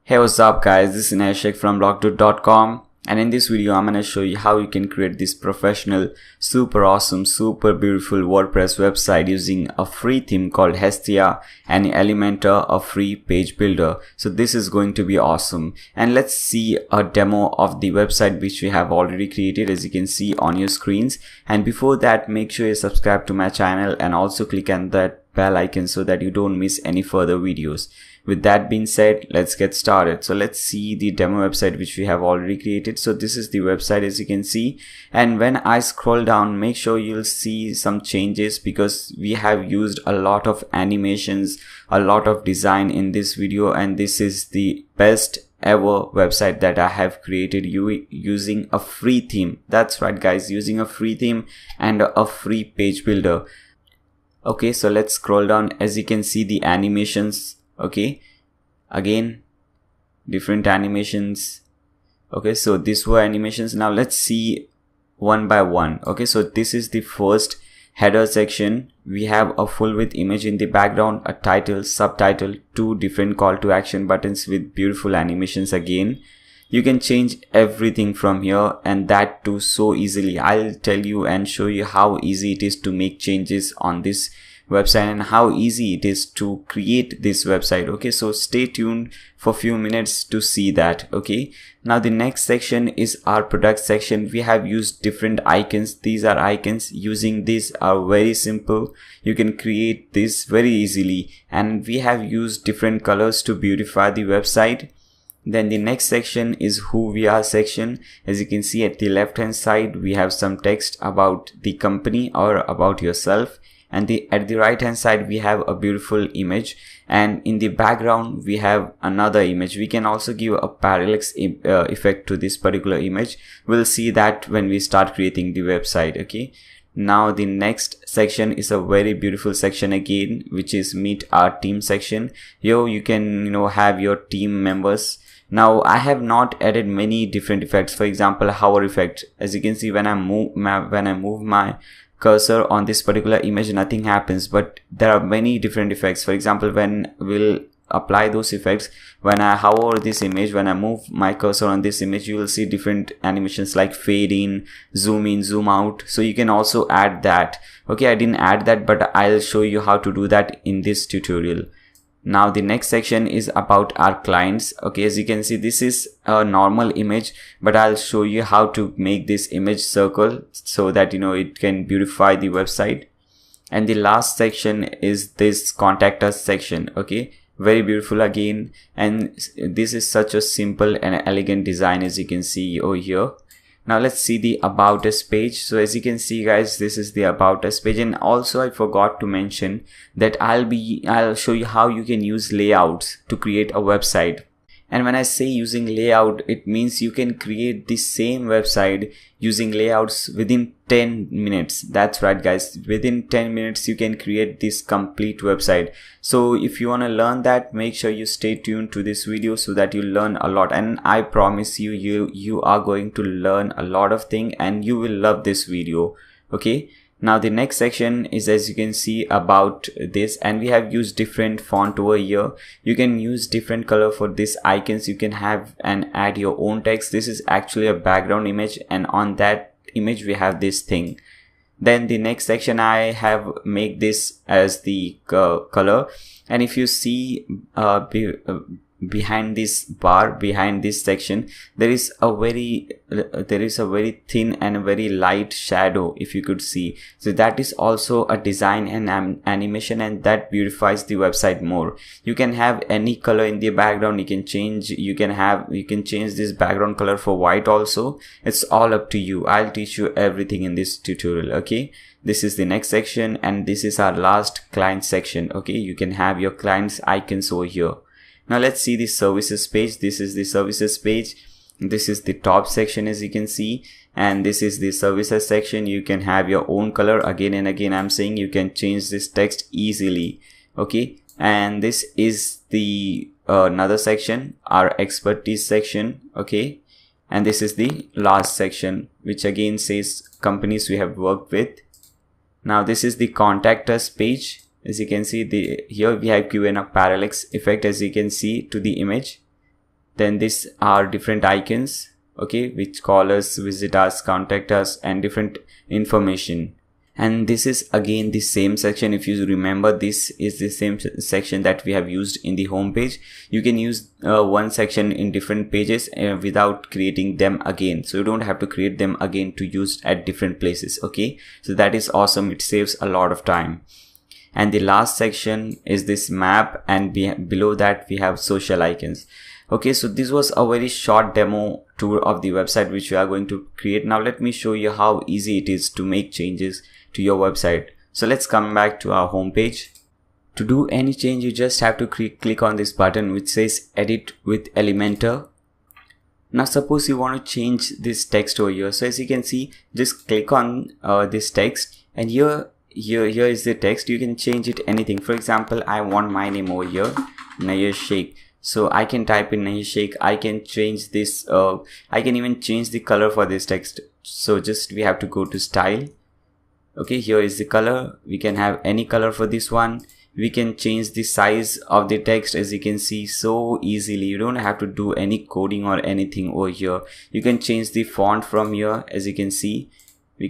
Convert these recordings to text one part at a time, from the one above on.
Hey, what's up guys, this is Nashik from blogdude.com, and in this video I'm going to show you how you can create this professional, super awesome, super beautiful WordPress website using a free theme called Hestia and Elementor, a free page builder. So this is going to be awesome, and let's see a demo of the website which we have already created, as you can see on your screens. And before that, make sure you subscribe to my channel and also click on that bell icon so that you don't miss any further videos. With that being said, let's get started. So let's see the demo website which we have already created. So this is the website, as you can see, and when I scroll down, make sure you'll see some changes because we have used a lot of animations, a lot of design in this video, and this is the best ever website that I have created using a free theme. That's right guys, using a free theme and a free page builder. Okay, so let's scroll down. As you can see, the animations, okay, again different animations. Okay, so these were animations. Now let's see one by one. Okay, so this is the first header section. We have a full width image in the background, a title, subtitle, two different call to action buttons with beautiful animations. Again, you can change everything from here, and that too so easily. I'll tell you and show you how easy it is to make changes on this website and how easy it is to create this website. Okay, so stay tuned for a few minutes to see that. Okay, now the next section is our product section. We have used different icons. These are icons. Using these are very simple. You can create this very easily, and we have used different colors to beautify the website. Then the next section is who we are section. As you can see at the left hand side, we have some text about the company or about yourself, and at the right hand side we have a beautiful image, and in the background we have another image. We can also give a parallax effect to this particular image. We'll see that when we start creating the website. Okay, now the next section is a very beautiful section again, which is meet our team section. Here you can have your team members. Now I have not added many different effects. For example, hover effect. As you can see, when I move my cursor on this particular image, nothing happens, but there are many different effects. For example, when we'll apply those effects, when I hover this image, when I move my cursor on this image, you will see different animations like fade in, zoom out. So you can also add that. Okay, I didn't add that, but I'll show you how to do that in this tutorial. Now the next section is about our clients. Okay, as you can see, this is a normal image, but I'll show you how to make this image circle so that it can beautify the website. And the last section is this contact us section. Okay, very beautiful again, and this is such a simple and elegant design, as you can see over here. Now let's see the about us page. So as you can see guys, this is the about us page. And also I forgot to mention that I'll show you how you can use layouts to create a website. And when I say using layout, it means you can create the same website using layouts within 10 minutes. That's right guys, within 10 minutes you can create this complete website. So if you want to learn that, make sure you stay tuned to this video so that you learn a lot, and I promise you are going to learn a lot of things and you will love this video. Okay, now the next section is, as you can see, about this, and we have used different font over here. You can use different color for these icons. You can have and add your own text. This is actually a background image, and on that image we have this thing. Then the next section, I have make this as the color, and if you see behind this bar, behind this section, there is a very thin and a very light shadow, if you could see. So that is also a design and animation, and that beautifies the website more. You can have any color in the background. You can change this background color for white also. It's all up to you. I'll teach you everything in this tutorial. Okay, this is the next section, and this is our last client section. Okay, you can have your clients icons over here. Now let's see the services page. This is the services page. This is the top section, as you can see, and this is the services section. You can have your own color. Again and again I'm saying you can change this text easily. Okay, and this is the another section, our expertise section. Okay, and this is the last section, which again says companies we have worked with. Now this is the contact us page. As you can see, here we have given a parallax effect, as you can see, to the image. Then these are different icons, okay, which call us, visit us, contact us, and different information. And this is again the same section. If you remember, this is the same section that we have used in the home page. You can use one section in different pages without creating them again. So you don't have to create them again to use at different places. Okay, so that is awesome. It saves a lot of time. And the last section is this map, and below that we have social icons. Okay, so this was a very short demo tour of the website which we are going to create. Now let me show you how easy it is to make changes to your website. So let's come back to our home page. To do any change, you just have to click on this button which says edit with Elementor. Now suppose you want to change this text over here. So as you can see, just click on this text, and here is the text. You can change it anything. For example, I want my name over here, Nayyar Sheikh. So I can type in Nayyar Sheikh. I can change this. I can even change the color for this text. So just we have to go to style. Okay, here is the color. We can have any color for this one. We can change the size of the text, as you can see, so easily. You don't have to do any coding or anything over here. You can change the font from here. As you can see, we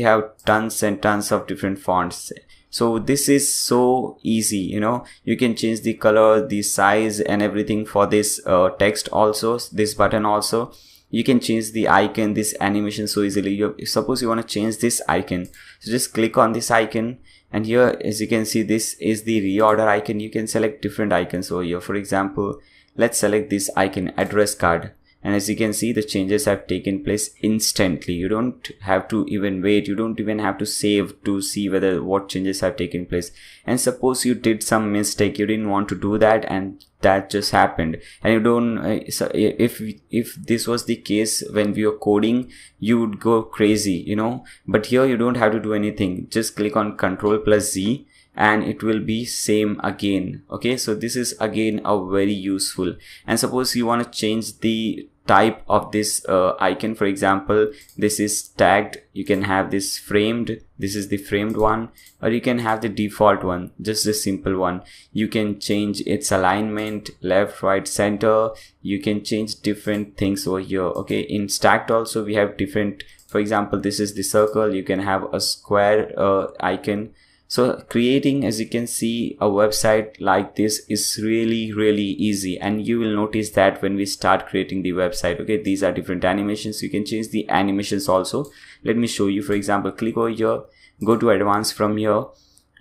have tons and tons of different fonts. So this is so easy, you know. You can change the color, the size, and everything for this text also, this button also. You can change the icon, this animation so easily. Suppose you want to change this icon, so just click on this icon, and here as you can see, this is the reorder icon. You can select different icons over here. For example, let's select this icon, address card, and as you can see, the changes have taken place instantly. You don't have to even wait. You don't even have to save to see whether what changes have taken place. And suppose you did some mistake, you didn't want to do that, and that just happened, and you don't so if this was the case when we were coding, you would go crazy, you know. But here you don't have to do anything. Just click on Ctrl+Z and it will be same again. Okay, so this is again a very useful. And suppose you want to change the type of this icon. For example, this is tagged. You can have this framed. This is the framed one, or you can have the default one, just the simple one. You can change its alignment, left, right, center. You can change different things over here. Okay, in stacked also we have different. For example, this is the circle. You can have a square icon. So creating, as you can see, a website like this is really easy, and you will notice that when we start creating the website. Okay, these are different animations. You can change the animations also. Let me show you. For example, click over here, go to advanced. From here,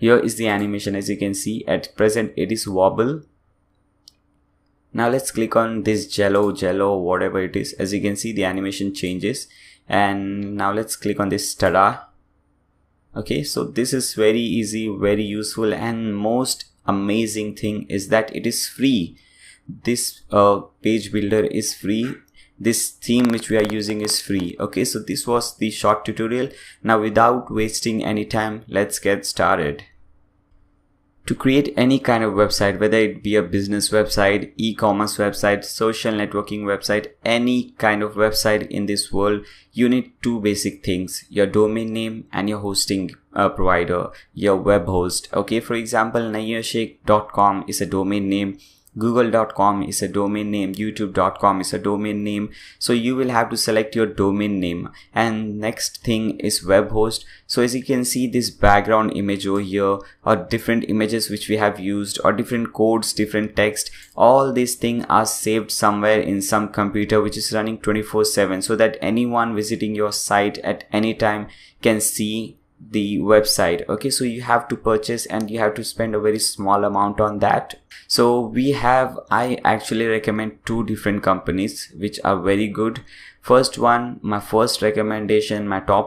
here is the animation. As you can see, at present it is wobble. Now let's click on this jello, whatever it is. As you can see, the animation changes. And now let's click on this tada. Okay, so this is very easy, very useful, and most amazing thing is that it is free. This page builder is free. This theme which we are using is free. Okay, so this was the short tutorial. Now without wasting any time, let's get started. To create any kind of website, whether it be a business website, e-commerce website, social networking website, any kind of website in this world, you need two basic things: your domain name and your hosting provider, your web host. Okay, for example, nayyarsheikh.com is a domain name. Google.com is a domain name, YouTube.com is a domain name. So you will have to select your domain name. And next thing is web host. So as you can see, this background image over here, or different images which we have used, or different codes, different text, all these things are saved somewhere in some computer which is running 24/7, so that anyone visiting your site at any time can see the website. Okay, so you have to purchase, and you have to spend a very small amount on that. So I actually recommend two different companies which are very good. First one, my top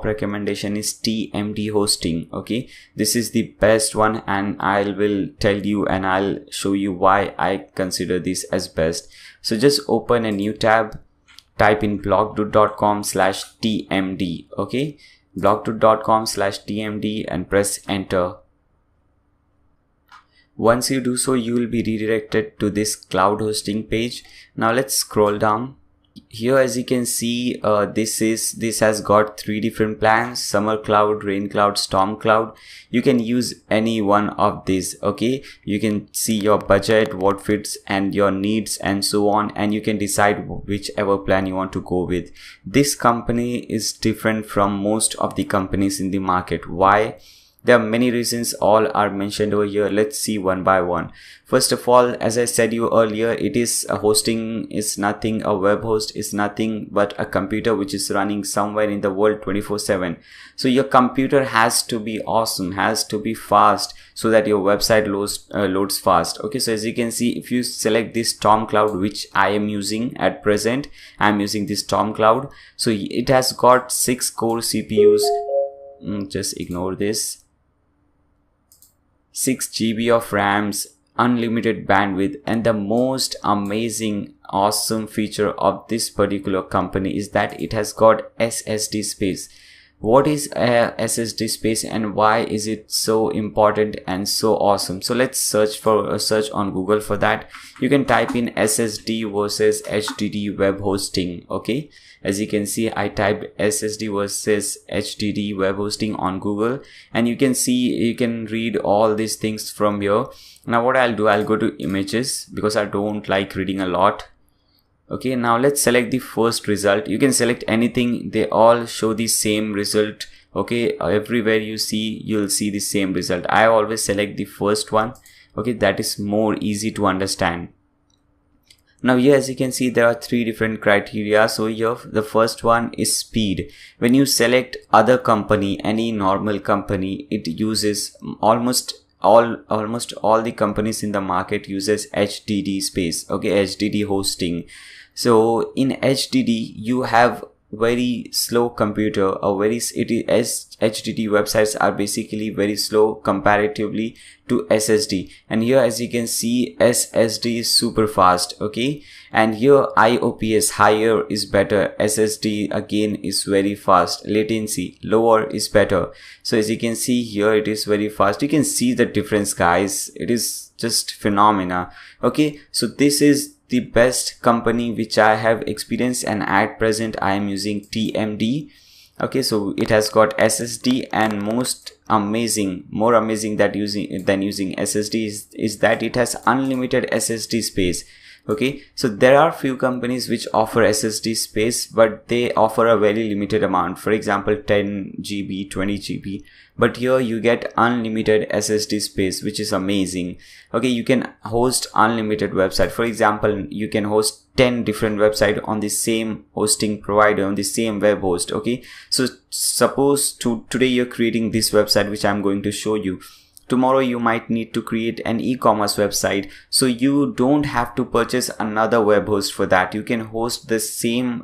recommendation is TMD Hosting. Okay, this is the best one, and I will tell you and I'll show you why I consider this as best. So just open a new tab, type in blogdoot.com/TMD. okay, blogdoot.com/TMD, and press enter. Once you do so, you will be redirected to this cloud hosting page. Now let's scroll down. here as you can see, this has got 3 different plans: summer cloud, rain cloud, storm cloud. You can use any one of these. Okay, you can see your budget, what fits and your needs and so on, and you can decide whichever plan you want to go with. This company is different from most of the companies in the market. Why? There are many reasons, all are mentioned over here. Let's see one by one. First of all, as I said you earlier, it is a hosting is nothing, a web host is nothing but a computer which is running somewhere in the world 24/7. So your computer has to be awesome, has to be fast, so that your website loads fast. Okay, so as you can see, if you select this Storm Cloud, which I am using at present, I am using this Storm Cloud. So it has got 6 core CPUs. Just ignore this. 6 GB of RAMs, unlimited bandwidth, and the most amazing awesome feature of this particular company is that it has got SSD space. What is SSD space and why is it so important and so awesome? So let's search on Google for that. You can type in SSD versus HDD web hosting. Okay, as you can see, I typed SSD versus HDD web hosting on Google, and you can see, you can read all these things from here. Now what I'll do, I'll go to images because I don't like reading a lot. Okay, now let's select the first result. You can select anything, they all show the same result. Okay, everywhere you see, you'll see the same result. I always select the first one. Okay, that is more easy to understand. Now here as you can see, there are 3 different criteria. So here the first one is speed. When you select other company, any normal company, it uses almost all the companies in the market uses HDD space. Okay, HDD hosting. So in HDD you have very slow computer, HDD websites are basically very slow comparatively to SSD, and here as you can see, SSD is super fast. Okay, and here IOPS, higher is better, SSD again is very fast, latency lower is better. So as you can see here, it is very fast. You can see the difference, guys, it is just phenomena. Okay, so this is the best company which I have experienced, and at present I am using TMD. Okay, so it has got SSD, and more amazing than using SSD is that it has unlimited SSD space. Okay, so there are few companies which offer SSD space, but they offer a very limited amount, for example 10 GB, 20 GB, but here you get unlimited SSD space, which is amazing. Okay, you can host unlimited website. For example, you can host 10 different websites on the same hosting provider, on the same web host. Okay, so suppose today you're creating this website which I'm going to show you. Tomorrow you might need to create an e-commerce website, so you don't have to purchase another web host for that. You can host the same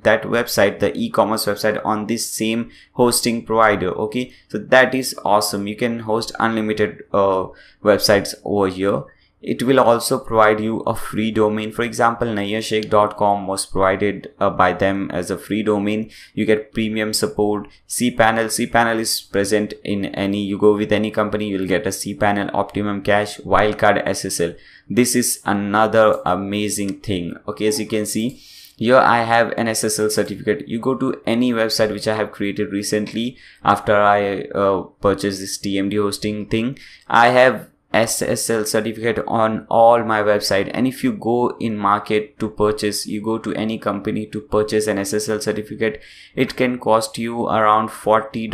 that website, the e-commerce website, on this same hosting provider. Okay, so that is awesome. You can host unlimited websites over here. It will also provide you a free domain. For example, nayashake.com was provided by them as a free domain. You get premium support. cPanel is present in any, you go with any company, you'll get a cPanel, Optimum Cache, Wildcard SSL. This is another amazing thing. Okay, as you can see, here I have an SSL certificate. You go to any website which I have created recently after I purchased this TMD hosting thing, I have SSL certificate on all my website. And if you go in market to purchase, you go to any company to purchase an SSL certificate, it can cost you around $40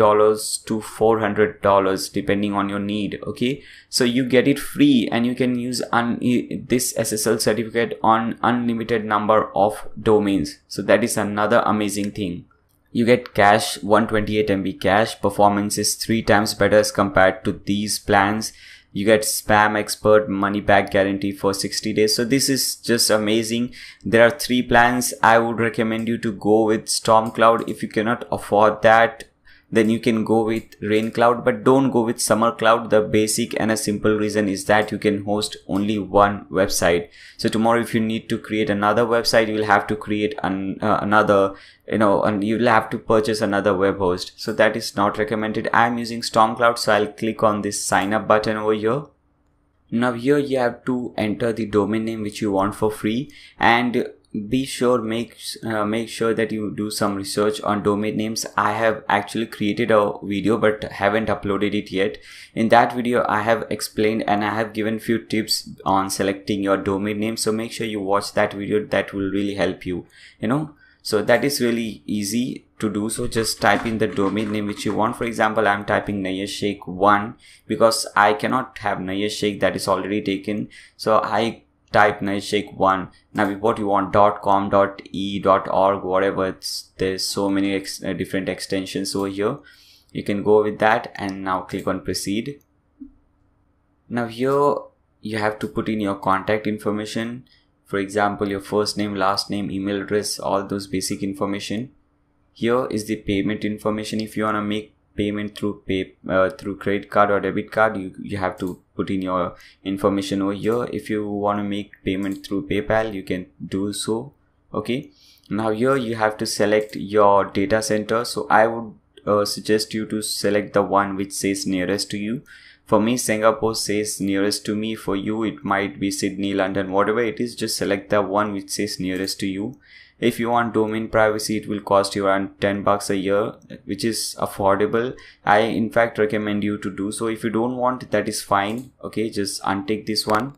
to $400 depending on your need. Okay, so you get it free, and you can use this SSL certificate on unlimited number of domains. So that is another amazing thing. You get cache, 128 MB cache. Performance is 3 times better as compared to these plans. You get spam expert, money back guarantee for 60 days. So this is just amazing. There are 3 plans. I would recommend you to go with Storm Cloud. If you cannot afford that, then you can go with Rain Cloud, but don't go with Summer Cloud. The basic and a simple reason is that you can host only one website. So tomorrow if you need to create another website, you will have to create another, and you will have to purchase another web host. So that is not recommended. I am using Storm Cloud, so I'll click on this sign up button over here. Now here you have to enter the domain name which you want for free, and be sure make sure that you do some research on domain names. I have actually created a video but haven't uploaded it yet. In that video I have explained and I have given few tips on selecting your domain name, so make sure you watch that video. That will really help you, so that is really easy to do. So just type in the domain name which you want. For example, I'm typing Nayashek1 because I cannot have Nayashek, that is already taken, so I type Nayashek1. Now what you want, .com, .e, .org, whatever, there's so many different extensions over here. You can go with that and now click on proceed. Now here you have to put in your contact information. For example, your first name, last name, email address, all those basic information. Here is the payment information. If you want to make payment through through credit card or debit card, you have to put in your information over here. If you want to make payment through PayPal, you can do so. Okay, now here you have to select your data center. So I would suggest you to select the one which says nearest to you. For me, Singapore says nearest to me. For you, it might be Sydney, London, whatever it is. Just select the one which says nearest to you. If you want domain privacy, it will cost you around $10 a year, which is affordable. I in fact recommend you to do so. If you don't want, that is fine. Okay, just untick this one.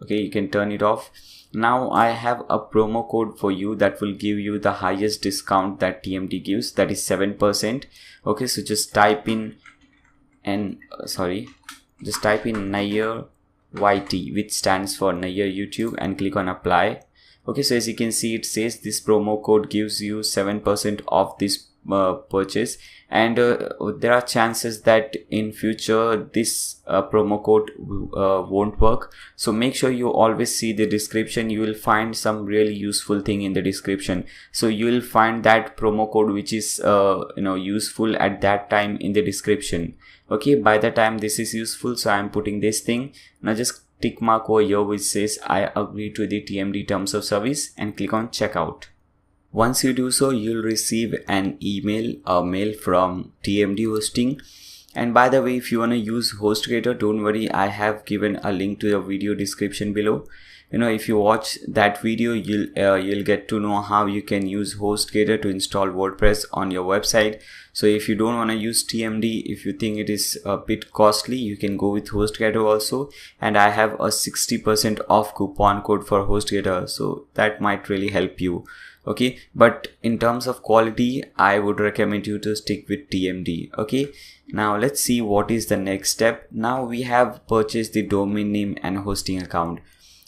Okay, you can turn it off. Now I have a promo code for you that will give you the highest discount that TMD gives, that is 7%. Okay, so just type in just type in Nair YT, which stands for Nair YouTube, and click on apply. Okay, so as you can see, it says this promo code gives you 7% off this purchase, and there are chances that in future this promo code won't work. So make sure you always see the description. You will find some really useful thing in the description. So you will find that promo code which is useful at that time in the description. Okay, by the time this is useful, so I am putting this thing. Now just tick mark over here which says I agree to the TMD terms of service and click on checkout. Once you do so, you'll receive an mail from TMD hosting. And by the way, if you want to use HostGator, don't worry, I have given a link to the video description below. If you watch that video, you'll get to know how you can use HostGator to install WordPress on your website. So if you don't want to use TMD, if you think it is a bit costly, you can go with HostGator also. And I have a 60% off coupon code for HostGator, so that might really help you. Okay, but in terms of quality, I would recommend you to stick with TMD. Okay, now let's see what is the next step. Now we have purchased the domain name and hosting account.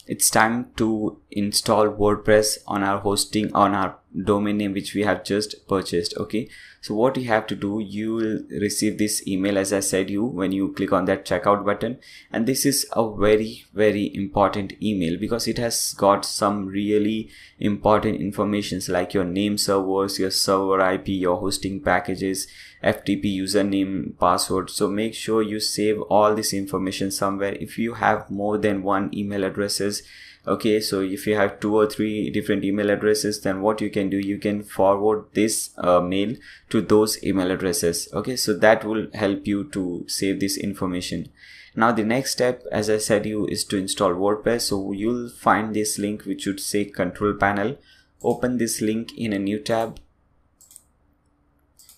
It's time to install WordPress on our domain name which we have just purchased. Okay, so what you have to do, you will receive this email as I said when you click on that checkout button, and this is a very, very important email because it has got some really important informations like your name servers, your server IP, your hosting packages, FTP, username, password. So make sure you save all this information somewhere. If you have more than one email addresses, okay, so if you have 2 or 3 different email addresses, then what you can do, you can forward this mail to those email addresses. Okay, so that will help you to save this information. Now the next step, as I said is to install WordPress. So you'll find this link which should say control panel. Open this link in a new tab.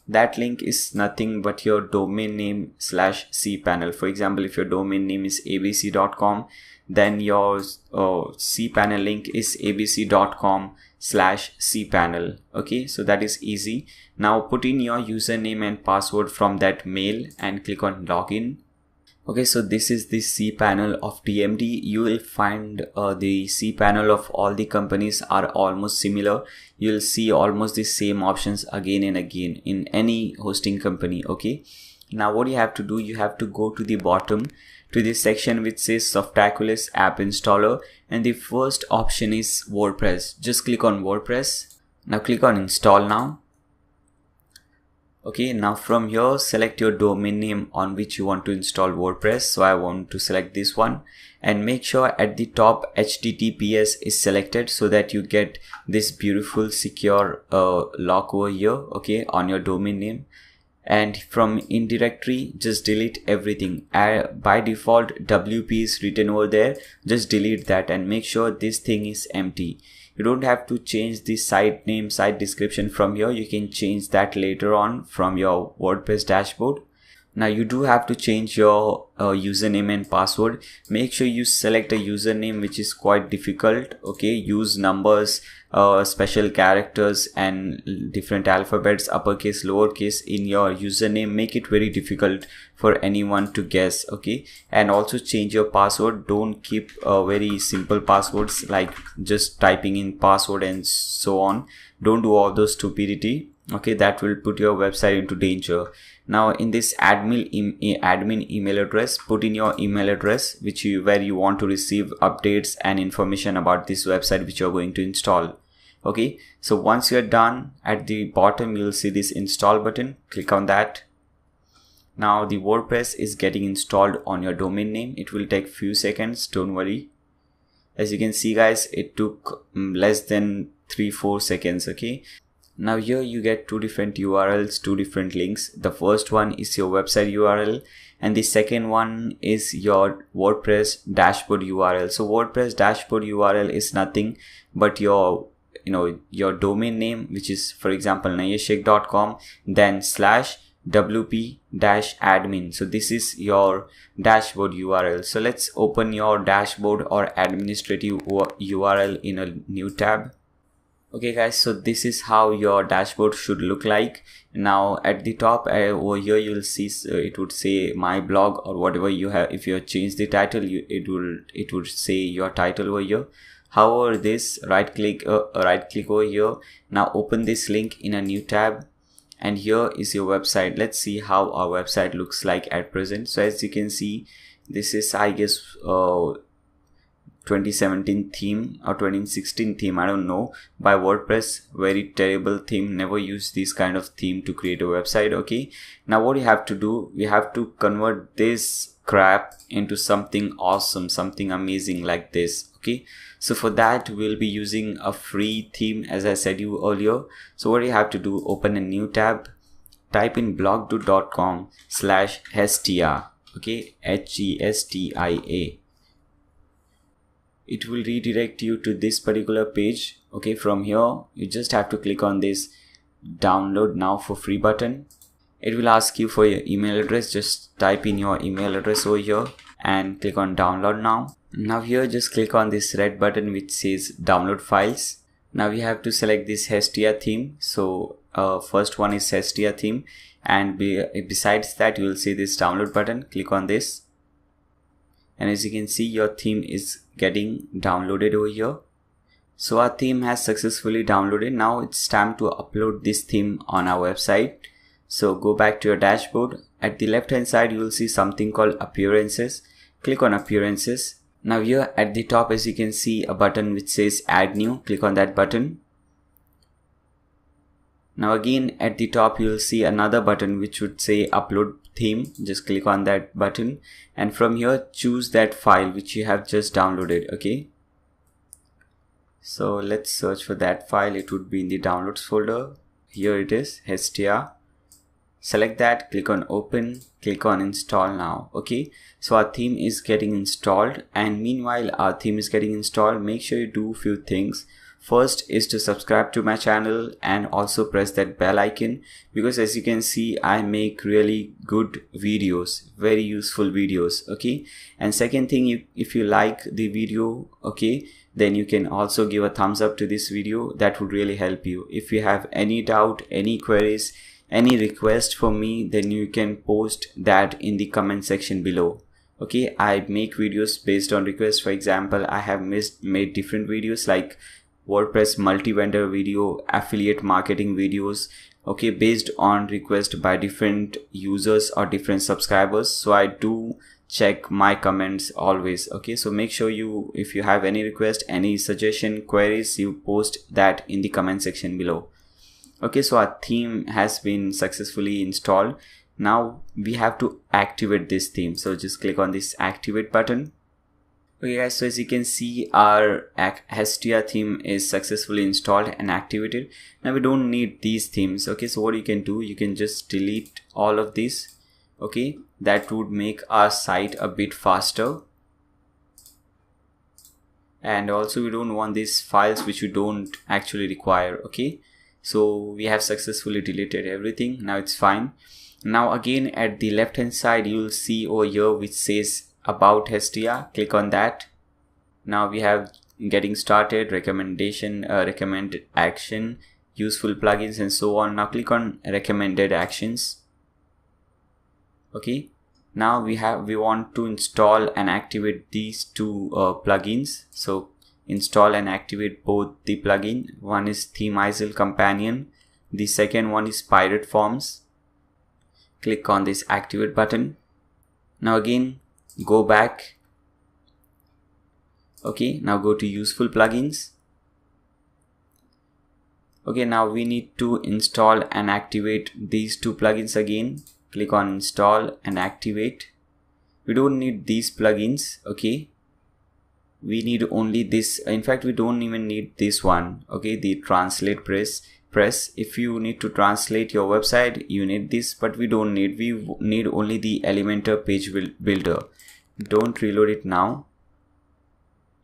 That link is nothing but your domain name / cpanel. For example, if your domain name is abc.com, then your cpanel link is abc.com / cpanel. Okay, so that is easy. Now put in your username and password from that mail and click on login. Okay, so this is the cpanel of TMD. You will find the cpanel of all the companies are almost similar. You'll see almost the same options again and again in any hosting company. Okay, now what you have to do, you have to go to the bottom to this section which says Softaculous app installer, and the first option is WordPress. Just click on WordPress. Now click on install now. Okay, now from here select your domain name on which you want to install WordPress. So I want to select this one, and make sure at the top HTTPS is selected so that you get this beautiful secure lock over here, okay, on your domain name. and from in directory just delete everything. By default WP is written over there, just delete that and make sure this thing is empty. You don't have to change the site name, site description from here. You can change that later on from your WordPress dashboard. Now you do have to change your username and password. Make sure you select a username which is quite difficult. Okay, use numbers, special characters and different alphabets, uppercase, lowercase in your username. Make it very difficult for anyone to guess. Okay, and also change your password. Don't keep very simple passwords like just typing in password and so on. Don't do all those stupidity. Okay, that will put your website into danger. Now in this admin email address, put in your email address where you want to receive updates and information about this website which you're going to install. Okay, so once you're done, at the bottom you'll see this install button. Click on that. Now the WordPress is getting installed on your domain name. It will take few seconds, don't worry. As you can see guys, it took less than 3-4 seconds. Okay, now here you get two different URLs, two different links. The first one is your website URL and the second one is your WordPress dashboard URL. So WordPress dashboard URL is nothing but your domain name, which is for example nayeshek.com, then /wp-admin. So this is your dashboard URL. So let's open your dashboard or administrative URL in a new tab. Okay guys, so this is how your dashboard should look like. Now at the top over here you'll see it would say my blog or whatever you have. If you change the title, it would say your title over here. However, this right click over here. Now open this link in a new tab and here is your website. Let's see how our website looks like at present. So as you can see, this is I guess 2017 theme or 2016 theme, I don't know, by WordPress. Very terrible theme. Never use this kind of theme to create a website. Okay, now what you have to do, we have to convert this crap into something awesome, something amazing like this. Okay, so for that we'll be using a free theme, as I said you earlier. So what you have to do, open a new tab, type in blogdo.com/hestia. Okay, HESTIA. It will redirect you to this particular page. Okay, from here you just have to click on this download now for free button. It will ask you for your email address. Just type in your email address over here and click on download now. Now here just click on this red button which says download files. Now we have to select this Hestia theme. So first one is Hestia theme, and besides that you will see this download button. Click on this and as you can see, your theme is getting downloaded over here. So our theme has successfully downloaded. Now it's time to upload this theme on our website. So go back to your dashboard. At the left hand side you will see something called appearances. Click on appearances. Now here at the top, as you can see, a button which says add new. Click on that button. Now again at the top you will see another button which would say upload theme. Just click on that button and from here choose that file which you have just downloaded. Okay, so let's search for that file. It would be in the downloads folder. Here it is, Hestia. Select that, click on open, click on install now. Okay, so our theme is getting installed, and meanwhile our theme is getting installed, make sure you do a few things. First is to subscribe to my channel and also press that bell icon, because as you can see I make really good videos, very useful videos. Okay, and second thing, if you like the video, okay, then you can also give a thumbs up to this video. That would really help you. If you have any doubt, any queries, any request for me, then you can post that in the comment section below. Okay, I make videos based on requests. For example, I have made different videos like WordPress multi-vendor video, affiliate marketing videos, okay, based on request by different users or different subscribers. So I do check my comments always. Okay, so make sure you, if you have any request, any suggestion, queries, you post that in the comment section below. Okay, so our theme has been successfully installed. Now we have to activate this theme. So just click on this activate button. Okay guys, so as you can see, our Hestia theme is successfully installed and activated. Now we don't need these themes. Okay, so what you can do, you can just delete all of these. Okay, that would make our site a bit faster. And also we don't want these files which we don't actually require. Okay, so we have successfully deleted everything. Now it's fine. Now again, at the left hand side, you will see over here which says about Hestia. Click on that. Now we have getting started, recommendation, recommended action, useful plugins, and so on. Now click on recommended actions. Okay, now we want to install and activate these two plugins. So install and activate both the plugin. One is Themeizel Companion, the second one is Pirate Forms. Click on this activate button. Now again, go back. Okay, now go to useful plugins. Okay, now we need to install and activate these two plugins again. Click on install and activate. We don't need these plugins. Okay, we need only this. In fact, we don't even need this one. Okay, the translate press. If you need to translate your website, you need this, but we don't need. We need only the Elementor page builder. Don't reload it now,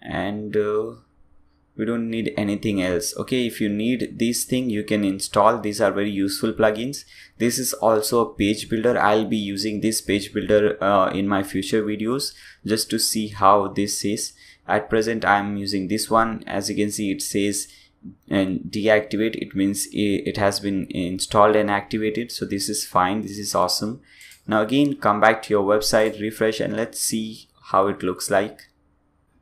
and we don't need anything else. Okay, if you need this thing, you can install. These are very useful plugins. This is also a page builder. I'll be using this page builder in my future videos just to see how this is. At present, I'm using this one. As you can see, it says and deactivate. It means it has been installed and activated. So this is fine. This is awesome. Now again, come back to your website, refresh, and let's see how it looks like.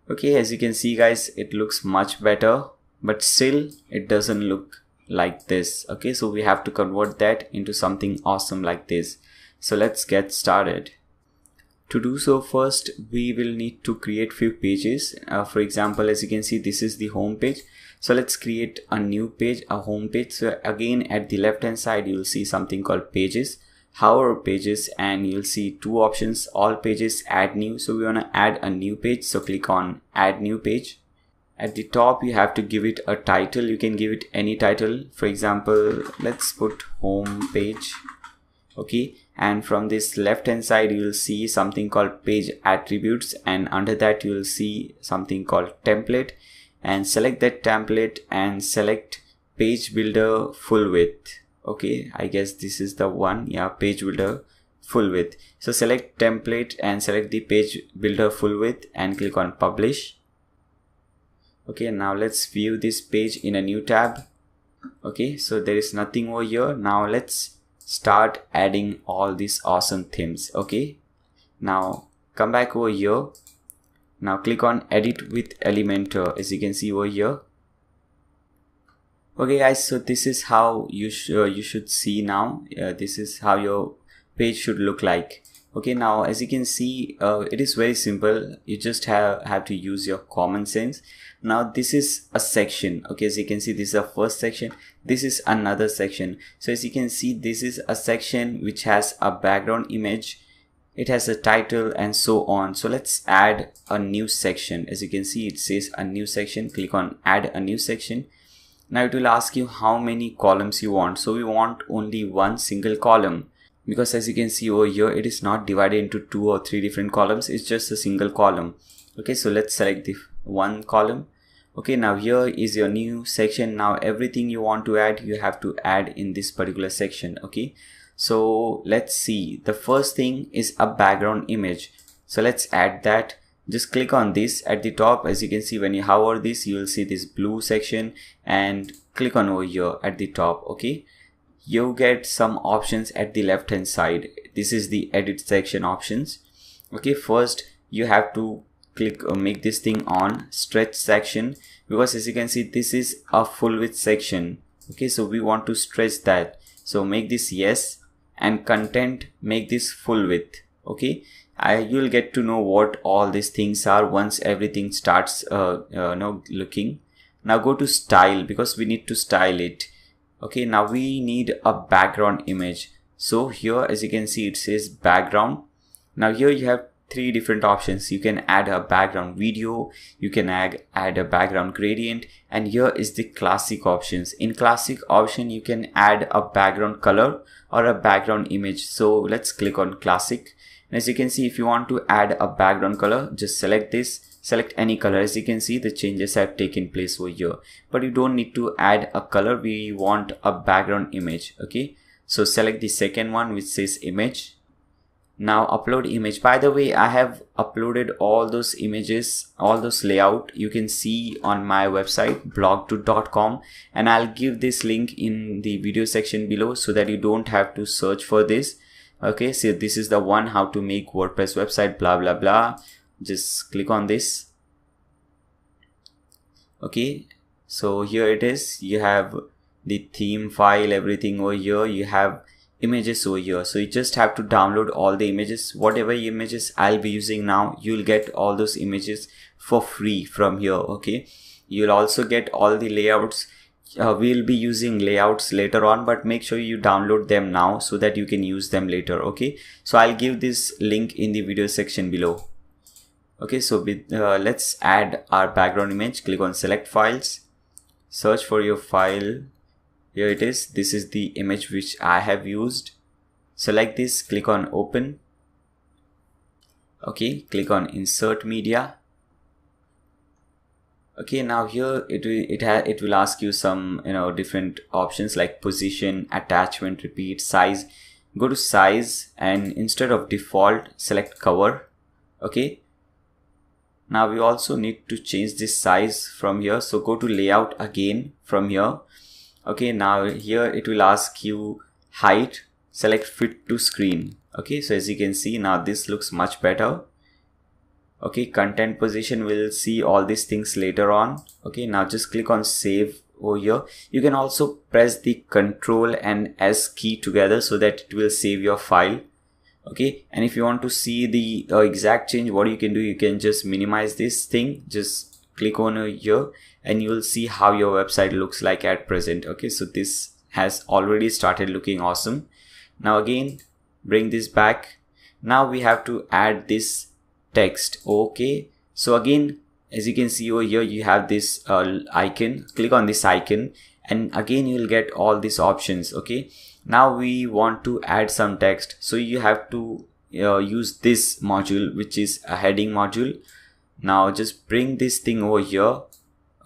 Okay, as you can see guys, it looks much better, but still it doesn't look like this. Okay, so we have to convert that into something awesome like this. So let's get started. To do so, first we will need to create few pages. For example, as you can see, this is the home page. So let's create a new page, a home page. So again, at the left hand side, you'll see something called pages, hover pages, and you'll see two options, all pages, add new. So we want to add a new page. So click on add new page. At the top, you have to give it a title. You can give it any title. For example, let's put home page. Okay, and from this left hand side, you will see something called page attributes, and under that you will see something called template, and select that template and select page builder full width. Okay, I guess this is the one. Yeah, page builder full width. So select template and select the page builder full width and click on publish. Okay, now let's view this page in a new tab. Okay, so there is nothing over here. Now let's start adding all these awesome themes. Okay, now come back over here. Now click on edit with Elementor, as you can see over here. Okay guys, so this is how you should see now. This is how your page should look like. Okay, now as you can see, it is very simple. You just have to use your common sense. Now this is a section. Okay, as you can see, this is a first section. This is another section. So as you can see, this is a section which has a background image. It has a title and so on. So let's add a new section. As you can see, it says a new section. Click on add a new section. Now it will ask you how many columns you want. So we want only one single column, because as you can see over here, it is not divided into 2 or 3 different columns. It's just a single column. Okay, so let's select the one column. Okay, now here is your new section. Now everything you want to add, you have to add in this particular section. Okay, so let's see. The first thing is a background image. So let's add that. Just click on this at the top. As you can see, when you hover this, you will see this blue section, and click on over here at the top. Okay, you get some options at the left hand side. This is the edit section options. Okay, first you have to click make this thing on stretch section, because as you can see, this is a full width section. Okay, so we want to stretch that. So make this yes, and content, make this full width. Okay, you'll get to know what all these things are once everything starts looking. Now go to style, because we need to style it. Okay, now we need a background image. So here, as you can see, it says background. Now here you have three different options. You can add a background video, you can add a background gradient, and here is the classic options. In classic option, you can add a background color or a background image. So let's click on classic. And as you can see, if you want to add a background color, just select this, select any color. As you can see, the changes have taken place over here, but you don't need to add a color. We want a background image. Okay, so select the second one which says image. Now upload image. By the way, I have uploaded all those images, all those layout you can see on my website blog2.com, and I'll give this link in the video section below so that you don't have to search for this. Okay, so this is the one, how to make WordPress website, blah blah blah. Just click on this. Okay, so here it is. You have the theme file, everything over here. You have images over here, so you just have to download all the images. Whatever images I'll be using now, you'll get all those images for free from here. Okay, you'll also get all the layouts. We'll be using layouts later on, but make sure you download them now so that you can use them later. Okay, so I'll give this link in the video section below. Okay, so let's add our background image. Click on select files, search for your file. Here it is. This is the image which I have used. Select this, click on open. Okay, click on insert media. Okay, now here it will ask you some different options like position, attachment, repeat, size. Go to size, and instead of default, select cover. Okay, now we also need to change this size from here, so go to layout again from here. Okay, now here it will ask you height, select fit to screen. Okay, so as you can see, now this looks much better. Okay, content position, we'll see all these things later on. Okay, now just click on save over here. You can also press the Ctrl and S key together so that it will save your file. Okay, and if you want to see the exact change, what you can do, you can just minimize this thing, just click on here, and you will see how your website looks like at present. Okay, so this has already started looking awesome. Now again, bring this back. Now we have to add this text. Okay, so again, as you can see over here, you have this icon. Click on this icon, and again you will get all these options. Okay, now we want to add some text, so you have to use this module, which is a heading module. Now just bring this thing over here.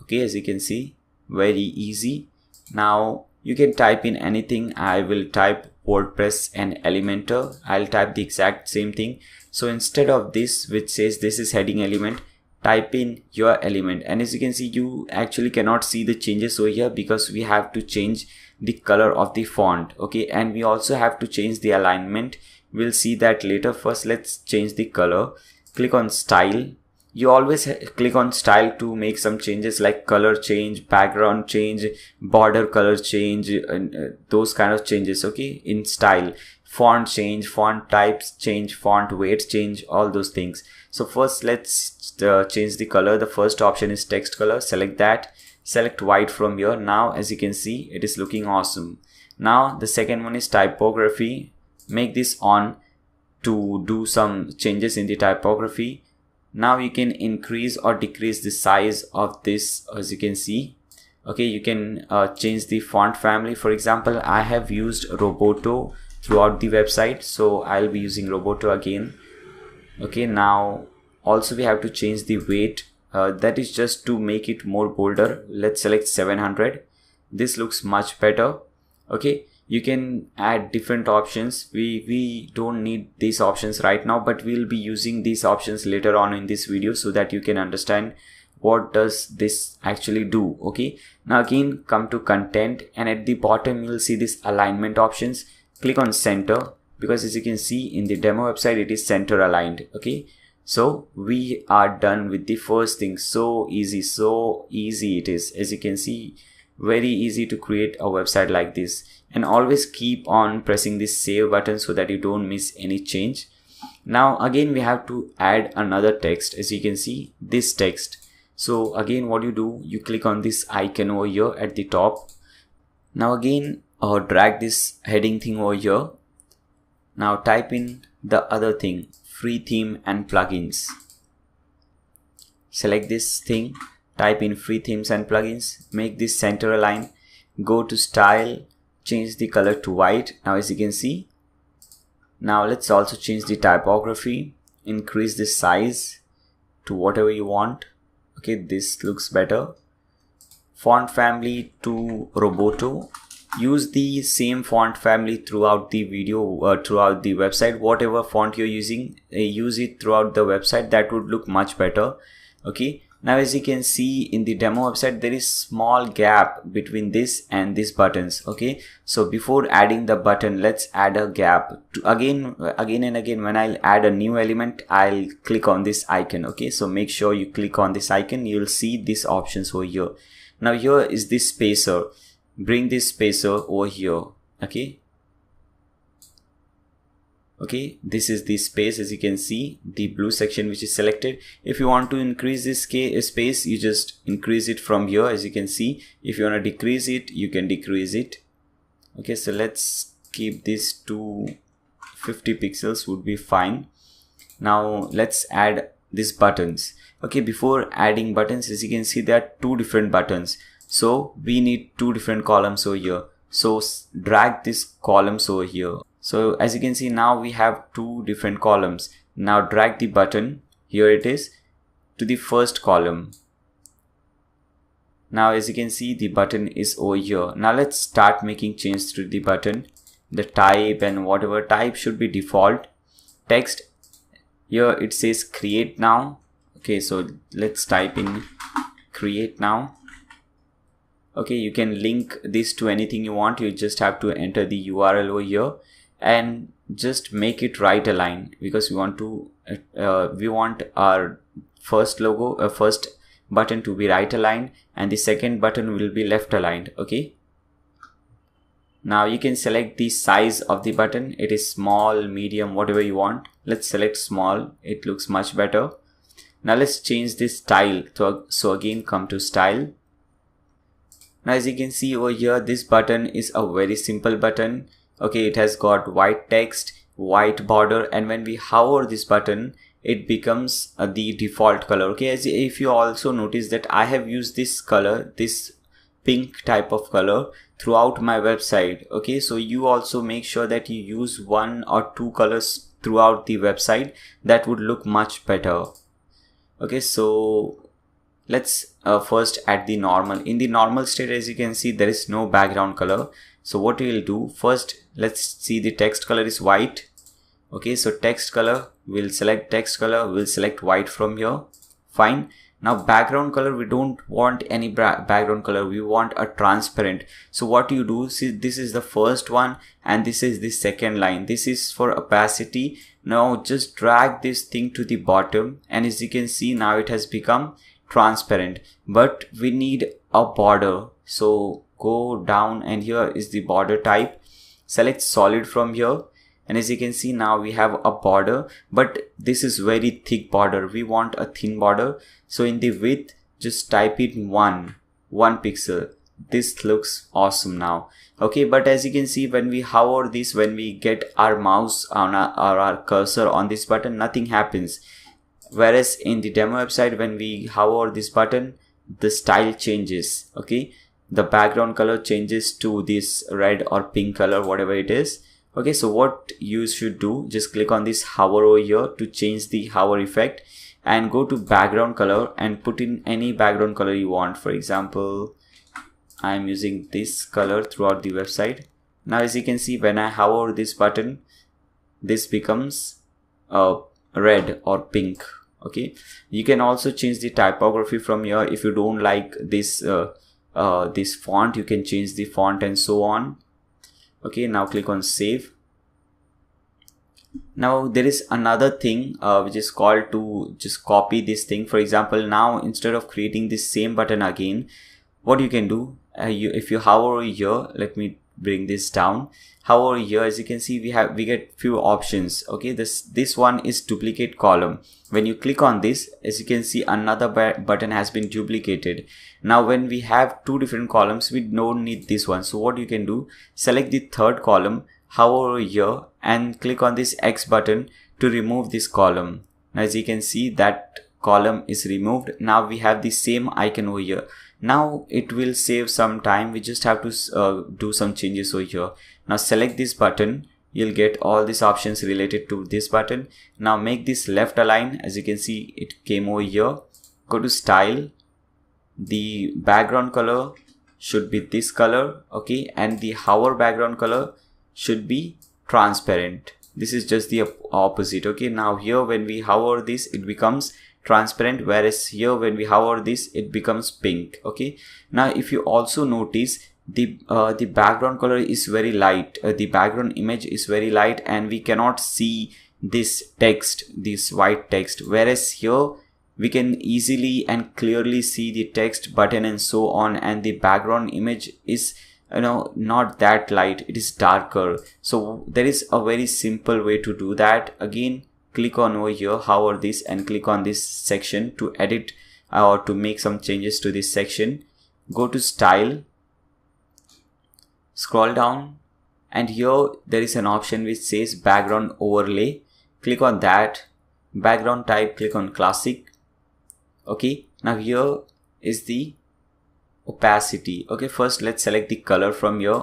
Okay, as you can see, very easy. Now you can type in anything. I will type WordPress and Elementor. I'll type the exact same thing. So instead of this which says this is heading element, type in your element. And as you can see, you actually cannot see the changes over here because we have to change the color of the font. Okay, and we also have to change the alignment. We'll see that later. First, let's change the color. Click on style. You always click on style to make some changes like color change, background change, border color change, and those kind of changes. Okay, in style, font change, font types change, font weight change, all those things. So first let's change the color. The first option is text color. Select that, select white from here. Now as you can see, it is looking awesome. Now the second one is typography. Make this on to do some changes in the typography. Now you can increase or decrease the size of this, as you can see. Okay, you can change the font family. For example, I have used Roboto throughout the website, so I'll be using Roboto again. Okay, now also we have to change the weight. That is just to make it more bolder. Let's select 700. This looks much better. Okay, you can add different options. We don't need these options right now, but we'll be using these options later on in this video so that you can understand what does this actually do. Okay, now again come to content, and at the bottom you'll see this alignment options. Click on center, because as you can see in the demo website, it is center aligned. Okay, so we are done with the first thing. So easy it is. As you can see, very easy to create a website like this. And always keep on pressing this save button so that you don't miss any change. Now again we have to add another text. As you can see, this text. So again what you do, you click on this icon over here at the top. Now again drag this heading thing over here. Now type in the other thing, free theme and plugins. Select this thing, type in free themes and plugins, make this center align, go to style, change the color to white. Now as you can see, now let's also change the typography, increase the size to whatever you want. Okay, this looks better. Font family to Roboto. Use the same font family throughout the video, throughout the website. Whatever font you're using, use it throughout the website. That would look much better. Okay, now as you can see in the demo website, there is small gap between this and these buttons. Okay, so before adding the button, let's add a gap to, again and again. When I'll add a new element, I'll click on this icon. Okay, so make sure you click on this icon. You'll see these options over here. Now here is this spacer. Bring this spacer over here. Okay, this is the space. As you can see, the blue section which is selected. If you want to increase this space, you just increase it from here. As you can see, if you want to decrease it, you can decrease it. Okay, so let's keep this to 50 pixels would be fine. Now let's add these buttons. Okay, before adding buttons, as you can see, there are two different buttons, so we need two different columns over here. So drag this columns over here. So as you can see, now we have two different columns. Now drag the button, here it is, to the first column. Now as you can see, the button is over here. Now let's start making changes to the button. The type and whatever type should be default. Text, here it says create now. Okay, so let's type in create now. Okay, you can link this to anything you want. You just have to enter the URL over here and just make it right align, because we want our first logo, first button to be right aligned, and the second button will be left aligned. Okay, now you can select the size of the button. It is small, medium, whatever you want. Let's select small. It looks much better. Now let's change this style. So again, come to style. Now as you can see over here, this button is a very simple button. Okay, it has got white text, white border, and when we hover this button, it becomes the default color. Okay, as if you also notice that I have used this color, this pink type of color throughout my website. Okay, so you also make sure that you use one or two colors throughout the website. That would look much better. Okay, so let's first add the normal. In the normal state, as you can see, there is no background color. So what we will do first, let's see, the text color is white. Okay, so text color, we'll select text color, we'll select white from here. Fine. Now background color, we don't want any background color, we want a transparent. So what you do, see, this is the first one and this is the second line. This is for opacity. Now just drag this thing to the bottom, and as you can see, now it has become transparent, but we need a border. So go down and here is the border type. Select solid from here, and as you can see, now we have a border, but this is very thick border. We want a thin border. So in the width, just type in 1 pixel. This looks awesome now. Okay, but as you can see, when we hover this, when we get our mouse on our cursor on this button, nothing happens. Whereas in the demo website, when we hover this button, the style changes. Okay, the background color changes to this red or pink color, whatever it is. Okay, so what you should do, just click on this hover over here to change the hover effect, and go to background color and put in any background color you want. For example, I'm using this color throughout the website. Now as you can see, when I hover this button, this becomes red or pink. Okay, you can also change the typography from here. If you don't like this this font, you can change the font and so on. Okay, now click on save. Now there is another thing which is called to just copy this thing. For example, now instead of creating this same button again, what you can do, if you hover here, let me bring this down. However, here as you can see, we get few options. Okay, this one is duplicate column. When you click on this, as you can see, another button has been duplicated. Now when we have two different columns, we don't need this one. So what you can do, select the third column, hover here and click on this X button to remove this column. Now as you can see, that column is removed. Now we have the same icon over here. Now it will save some time. We just have to do some changes over here. Now select this button. You'll get all these options related to this button. Now make this left align. As you can see, it came over here. Go to style. The background color should be this color, okay, and the hover background color should be transparent. This is just the opposite, okay. Now here when we hover this, it becomes transparent, whereas here when we hover this, it becomes pink, okay. Now if you also notice, the background color is very light, the background image is very light, and we cannot see this text, this white text, whereas here we can easily and clearly see the text, button and so on, and the background image is not that light, it is darker. So there is a very simple way to do that. Again, click on over here, hover this and click on this section to edit or to make some changes to this section. Go to style, scroll down, and here there is an option which says background overlay. Click on that. Background type, click on classic. Okay, now here is the opacity. Okay, first let's select the color from here.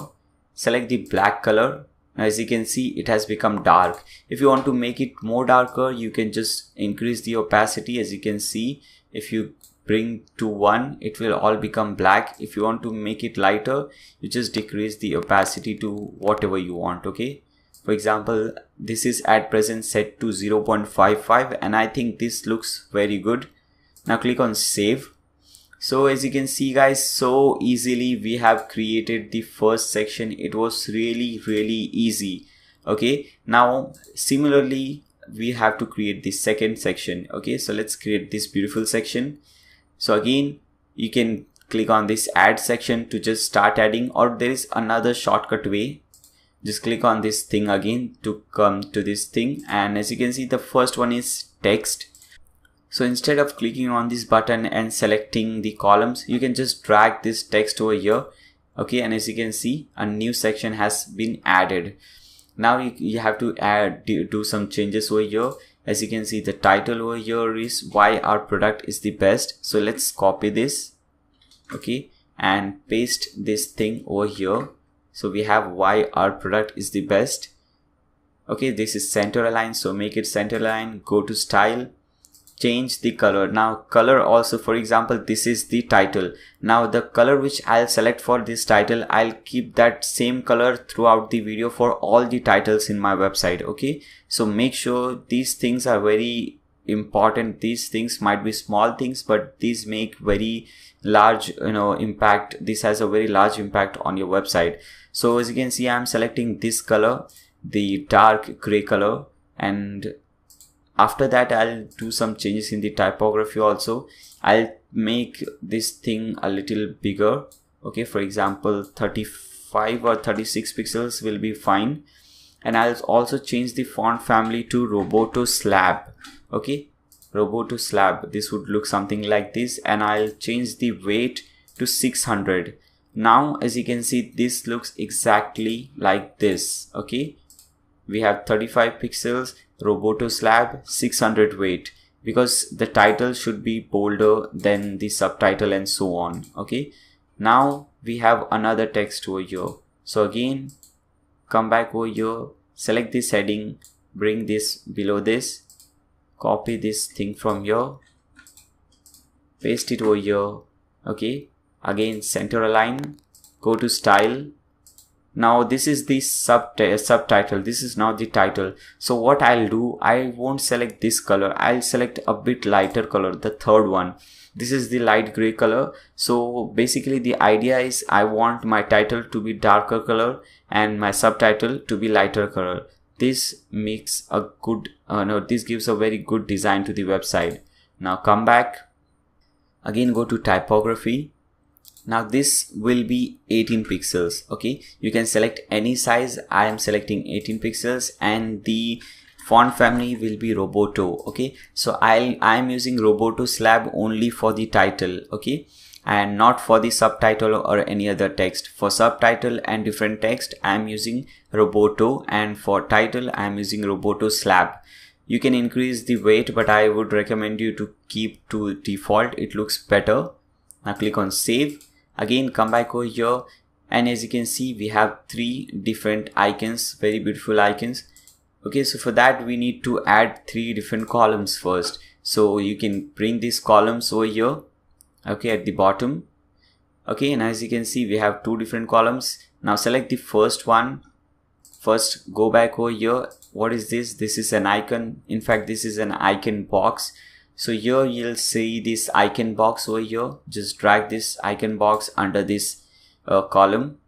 Select the black color. Now as you can see, it has become dark. If you want to make it more darker, you can just increase the opacity. As you can see, if you bring to 1, it will all become black. If you want to make it lighter, you just decrease the opacity to whatever you want, okay. For example, this is at present set to 0.55 and I think this looks very good. Now click on save. So as you can see guys, so easily we have created the first section. It was really easy, okay. Now similarly we have to create the second section, okay. So let's create this beautiful section. So again, you can click on this add section to just start adding, or there is another shortcut way. Just click on this thing again to come to this thing, and as you can see, the first one is text. So instead of clicking on this button and selecting the columns, you can just drag this text over here, okay. And as you can see, a new section has been added. Now you have to do some changes over here. As you can see, the title over here is why our product is the best. So let's copy this, okay, and paste this thing over here. So we have why our product is the best, okay. This is center align, so make it center align. Go to style, change the color. Now color also, for example, this is the title. Now the color which I'll select for this title, I'll keep that same color throughout the video for all the titles in my website, okay. So make sure these things are very important. These things might be small things, but these make very large impact. This has a very large impact on your website. So as you can see, I'm selecting this color, the dark gray color, and after that I'll do some changes in the typography also. I'll make this thing a little bigger, okay. For example, 35 or 36 pixels will be fine. And I'll also change the font family to Roboto Slab, okay. Roboto Slab, this would look something like this, and I'll change the weight to 600. Now as you can see, this looks exactly like this, okay. We have 35 pixels, Roboto Slab, 600 weight, because the title should be bolder than the subtitle and so on, okay. Now we have another text over here. So again, come back over here, select this heading, bring this below this, copy this thing from here, paste it over here, okay. Again, center align, go to style. Now this is the subtitle, this is now the title. So what I'll do, I won't select this color, I'll select a bit lighter color, the third one. This is the light gray color. So basically the idea is I want my title to be darker color and my subtitle to be lighter color. This makes a good, this gives a very good design to the website. Now come back, again go to typography. Now this will be 18 pixels, okay. You can select any size. I am selecting 18 pixels, and the font family will be Roboto, okay. So I am using Roboto Slab only for the title, okay, and not for the subtitle or any other text. For subtitle and different text, I am using Roboto, and for title I am using Roboto Slab. You can increase the weight, but I would recommend you to keep to default. It looks better. Now click on save. Again, come back over here, and as you can see, we have 3 different icons, very beautiful icons. Okay, so for that we need to add 3 different columns first. So you can bring these columns over here, okay, at the bottom. Okay, and as you can see, we have 2 different columns. Now select the first one. First, go back over here. What is this? This is an icon. In fact, this is an icon box. So here you'll see this icon box over here. Just drag this icon box under this column.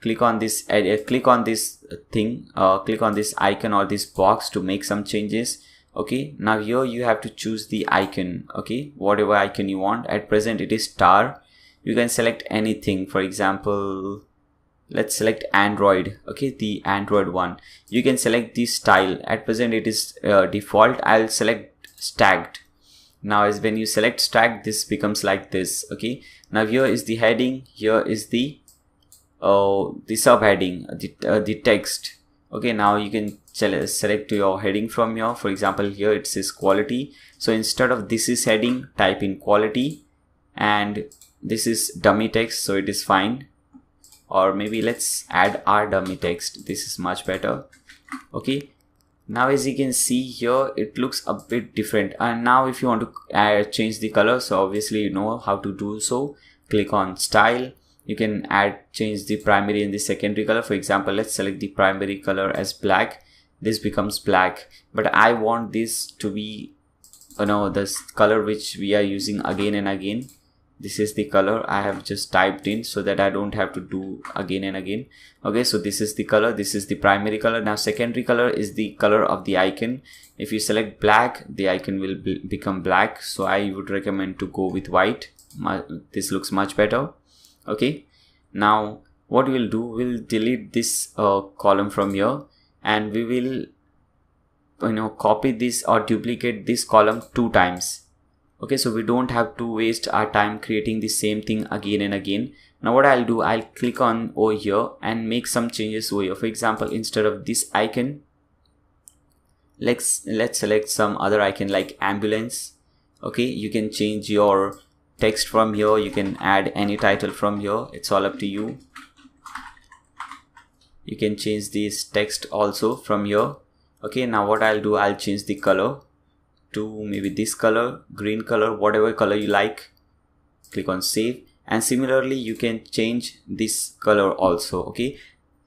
Click on this click on this thing, click on this icon or this box to make some changes. Okay, now here you have to choose the icon, okay, whatever icon you want. At present it is star. You can select anything. For example, let's select Android, okay, the Android one. You can select the style. At present it is default. I'll select stacked. Now as when you select stacked, this becomes like this. Okay, now here is the heading, here is the subheading, the text. Okay, now you can select your heading from here. For example, here it says quality. So instead of this is heading, type in quality, and this is dummy text, so it is fine. Or maybe let's add our dummy text. This is much better. Okay, now as you can see here, it looks a bit different. And now if you want to change the color, so obviously you know how to do so. Click on style. You can change the primary and the secondary color. For example, let's select the primary color as black. This becomes black, but I want this to be, this color which we are using again and again. This is the color I have just typed in, so that I don't have to do again and again. Okay, so this is the color, this is the primary color. Now secondary color is the color of the icon. If you select black, the icon will become black. So I would recommend to go with white. This looks much better. Okay, now what we'll do, we'll delete this column from here, and we will copy this or duplicate this column 2 times. Okay, so we don't have to waste our time creating the same thing again and again. Now what I'll do, I'll click on over here and make some changes over here. For example, instead of this icon, let's select some other icon like ambulance. Okay, you can change your text from here. You can add any title from here. It's all up to you. You can change this text also from here. Okay, now what I'll do, I'll change the color to maybe this color, green color, whatever color you like. Click on save, and similarly you can change this color also. Okay,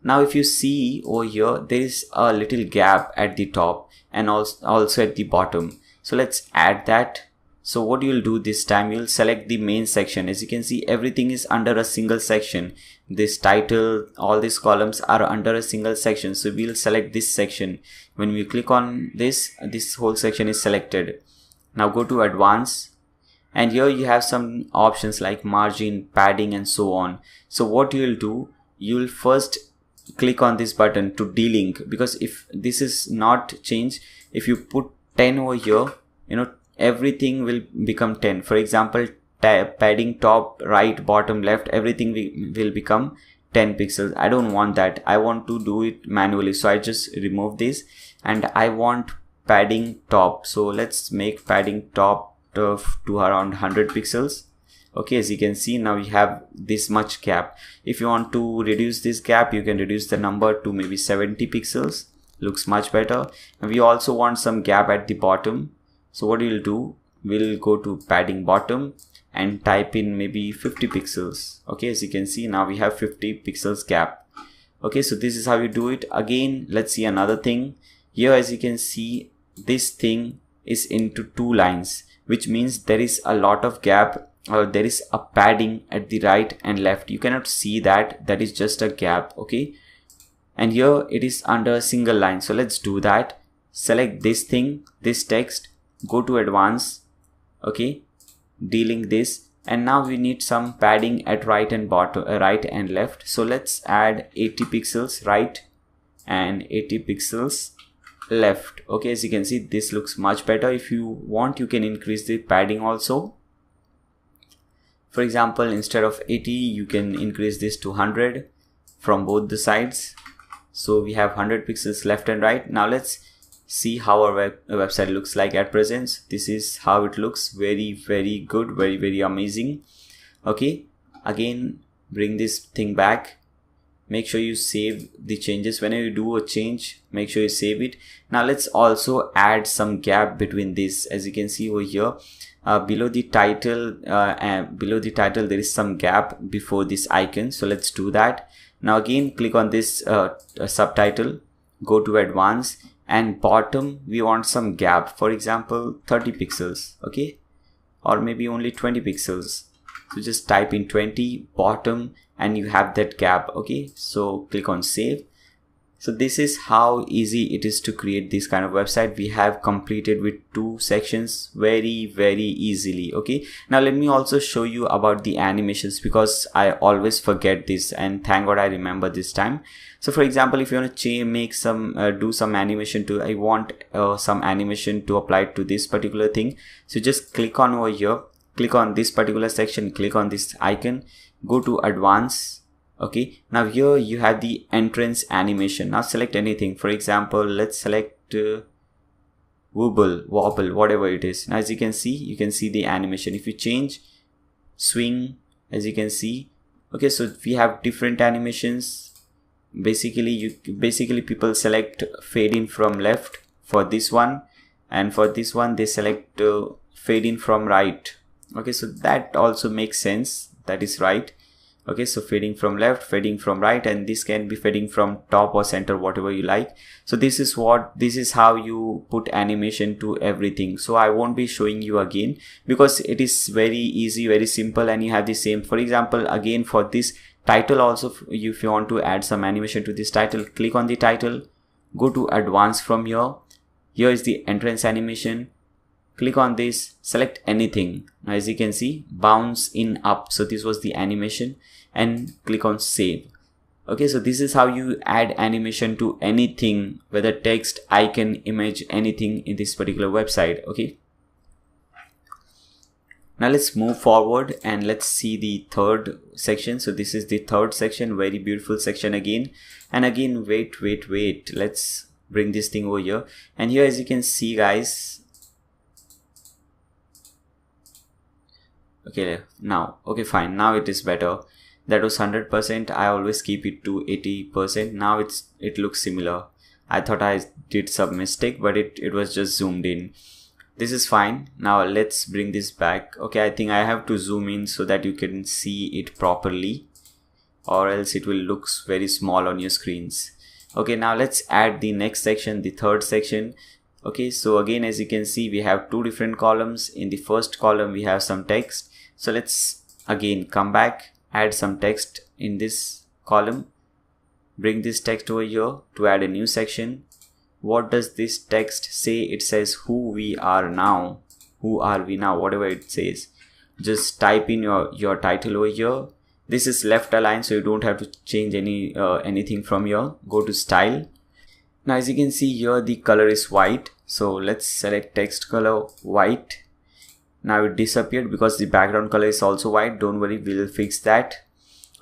now if you see over here, there is a little gap at the top and also at the bottom. So let's add that. So what you'll do this time, you'll select the main section. As you can see, everything is under a single section. This title, all these columns are under a single section. So we'll select this section. When we click on this whole section is selected. Now go to advanced, and here you have some options like margin, padding, and so on. So what you'll do, you'll first click on this button to delink, because if this is not changed, if you put 10 over here, everything will become 10. For example, padding top, right, bottom, left, everything will become 10 pixels. I don't want that. I want to do it manually. So I just remove this, and I want padding top. So let's make padding top to around 100 pixels. Okay, as you can see, now we have this much gap. If you want to reduce this gap, you can reduce the number to maybe 70 pixels. Looks much better. And we also want some gap at the bottom. So what we'll do, we'll go to padding bottom and type in maybe 50 pixels. Okay, as you can see, now we have 50 pixels gap. Okay, so this is how you do it. Again, let's see another thing. Here, as you can see, this thing is into 2 lines, which means there is a lot of gap, or there is a padding at the right and left. You cannot see that. That is just a gap. Okay, and here it is under a single line. So let's do that. Select this thing, this text, go to advanced. Okay, delink this, and now we need some padding at right and bottom, right and left. So let's add 80 pixels right and 80 pixels left. Okay, as you can see, this looks much better. If you want, you can increase the padding also. For example, instead of 80, you can increase this to 100 from both the sides. So we have 100 pixels left and right. Now let's see how our website looks like at present. This is how it looks. Very good, very amazing. Okay, again bring this thing back. Make sure you save the changes. Whenever you do a change, make sure you save it. Now let's also add some gap between this. As you can see over here, below the title there is some gap before this icon. So let's do that. Now again click on this subtitle, go to advanced, and bottom we want some gap, for example 30 pixels, okay, or maybe only 20 pixels. So just type in 20 bottom and you have that gap. Okay, so click on save. So this is how easy it is to create this kind of website. We have completed with 2 sections very easily. Okay, now let me also show you about the animations, because I always forget this, and thank God I remember this time. So for example, if you want to make some do some animation to, I want some animation to apply to this particular thing. So just click on over here, click on this particular section, click on this icon, go to advanced. Okay, now here you have the entrance animation. Now select anything. For example, let's select wobble, whatever it is. Now as you can see the animation. If you change swing, as you can see, okay, so we have different animations. Basically people select fade in from left for this one, and for this one they select fade in from right. Okay, so that also makes sense, that is right. Okay, so fading from left, fading from right, and this can be fading from top or center, whatever you like. So this is how you put animation to everything. So I won't be showing you again, because it is very easy, very simple, and you have the same. For example, again for this title also, if you want to add some animation to this title, click on the title, go to advanced from here. Here is the entrance animation. Click on this, select anything. Now as you can see, bounce in up. So this was the animation, and click on save. Okay, so this is how you add animation to anything, whether text, icon, image, anything in this particular website. Okay, now let's move forward and let's see the third section. So this is the third section, very beautiful section again. And again, wait, let's bring this thing over here. And here, as you can see guys, okay, now, okay, fine, now it is better. That was 100%. I always keep it to 80%. Now it looks similar. I thought I did some mistake, but it was just zoomed in. This is fine. Now let's bring this back. Okay, I think I have to zoom in so that you can see it properly, or else it will look very small on your screens. Okay, now let's add the next section, the third section. Okay, so again, as you can see, we have 2 different columns. In the first column we have some text. So let's again come back, add some text in this column, bring this text over here to add a new section. What does this text say? It says who we are now, who are we now, whatever it says. Just type in your title over here. This is left aligned, so you don't have to change anything from here. Go to style. Now as you can see here, the color is white. So let's select text color white. Now it disappeared because the background color is also white. Don't worry, we'll fix that.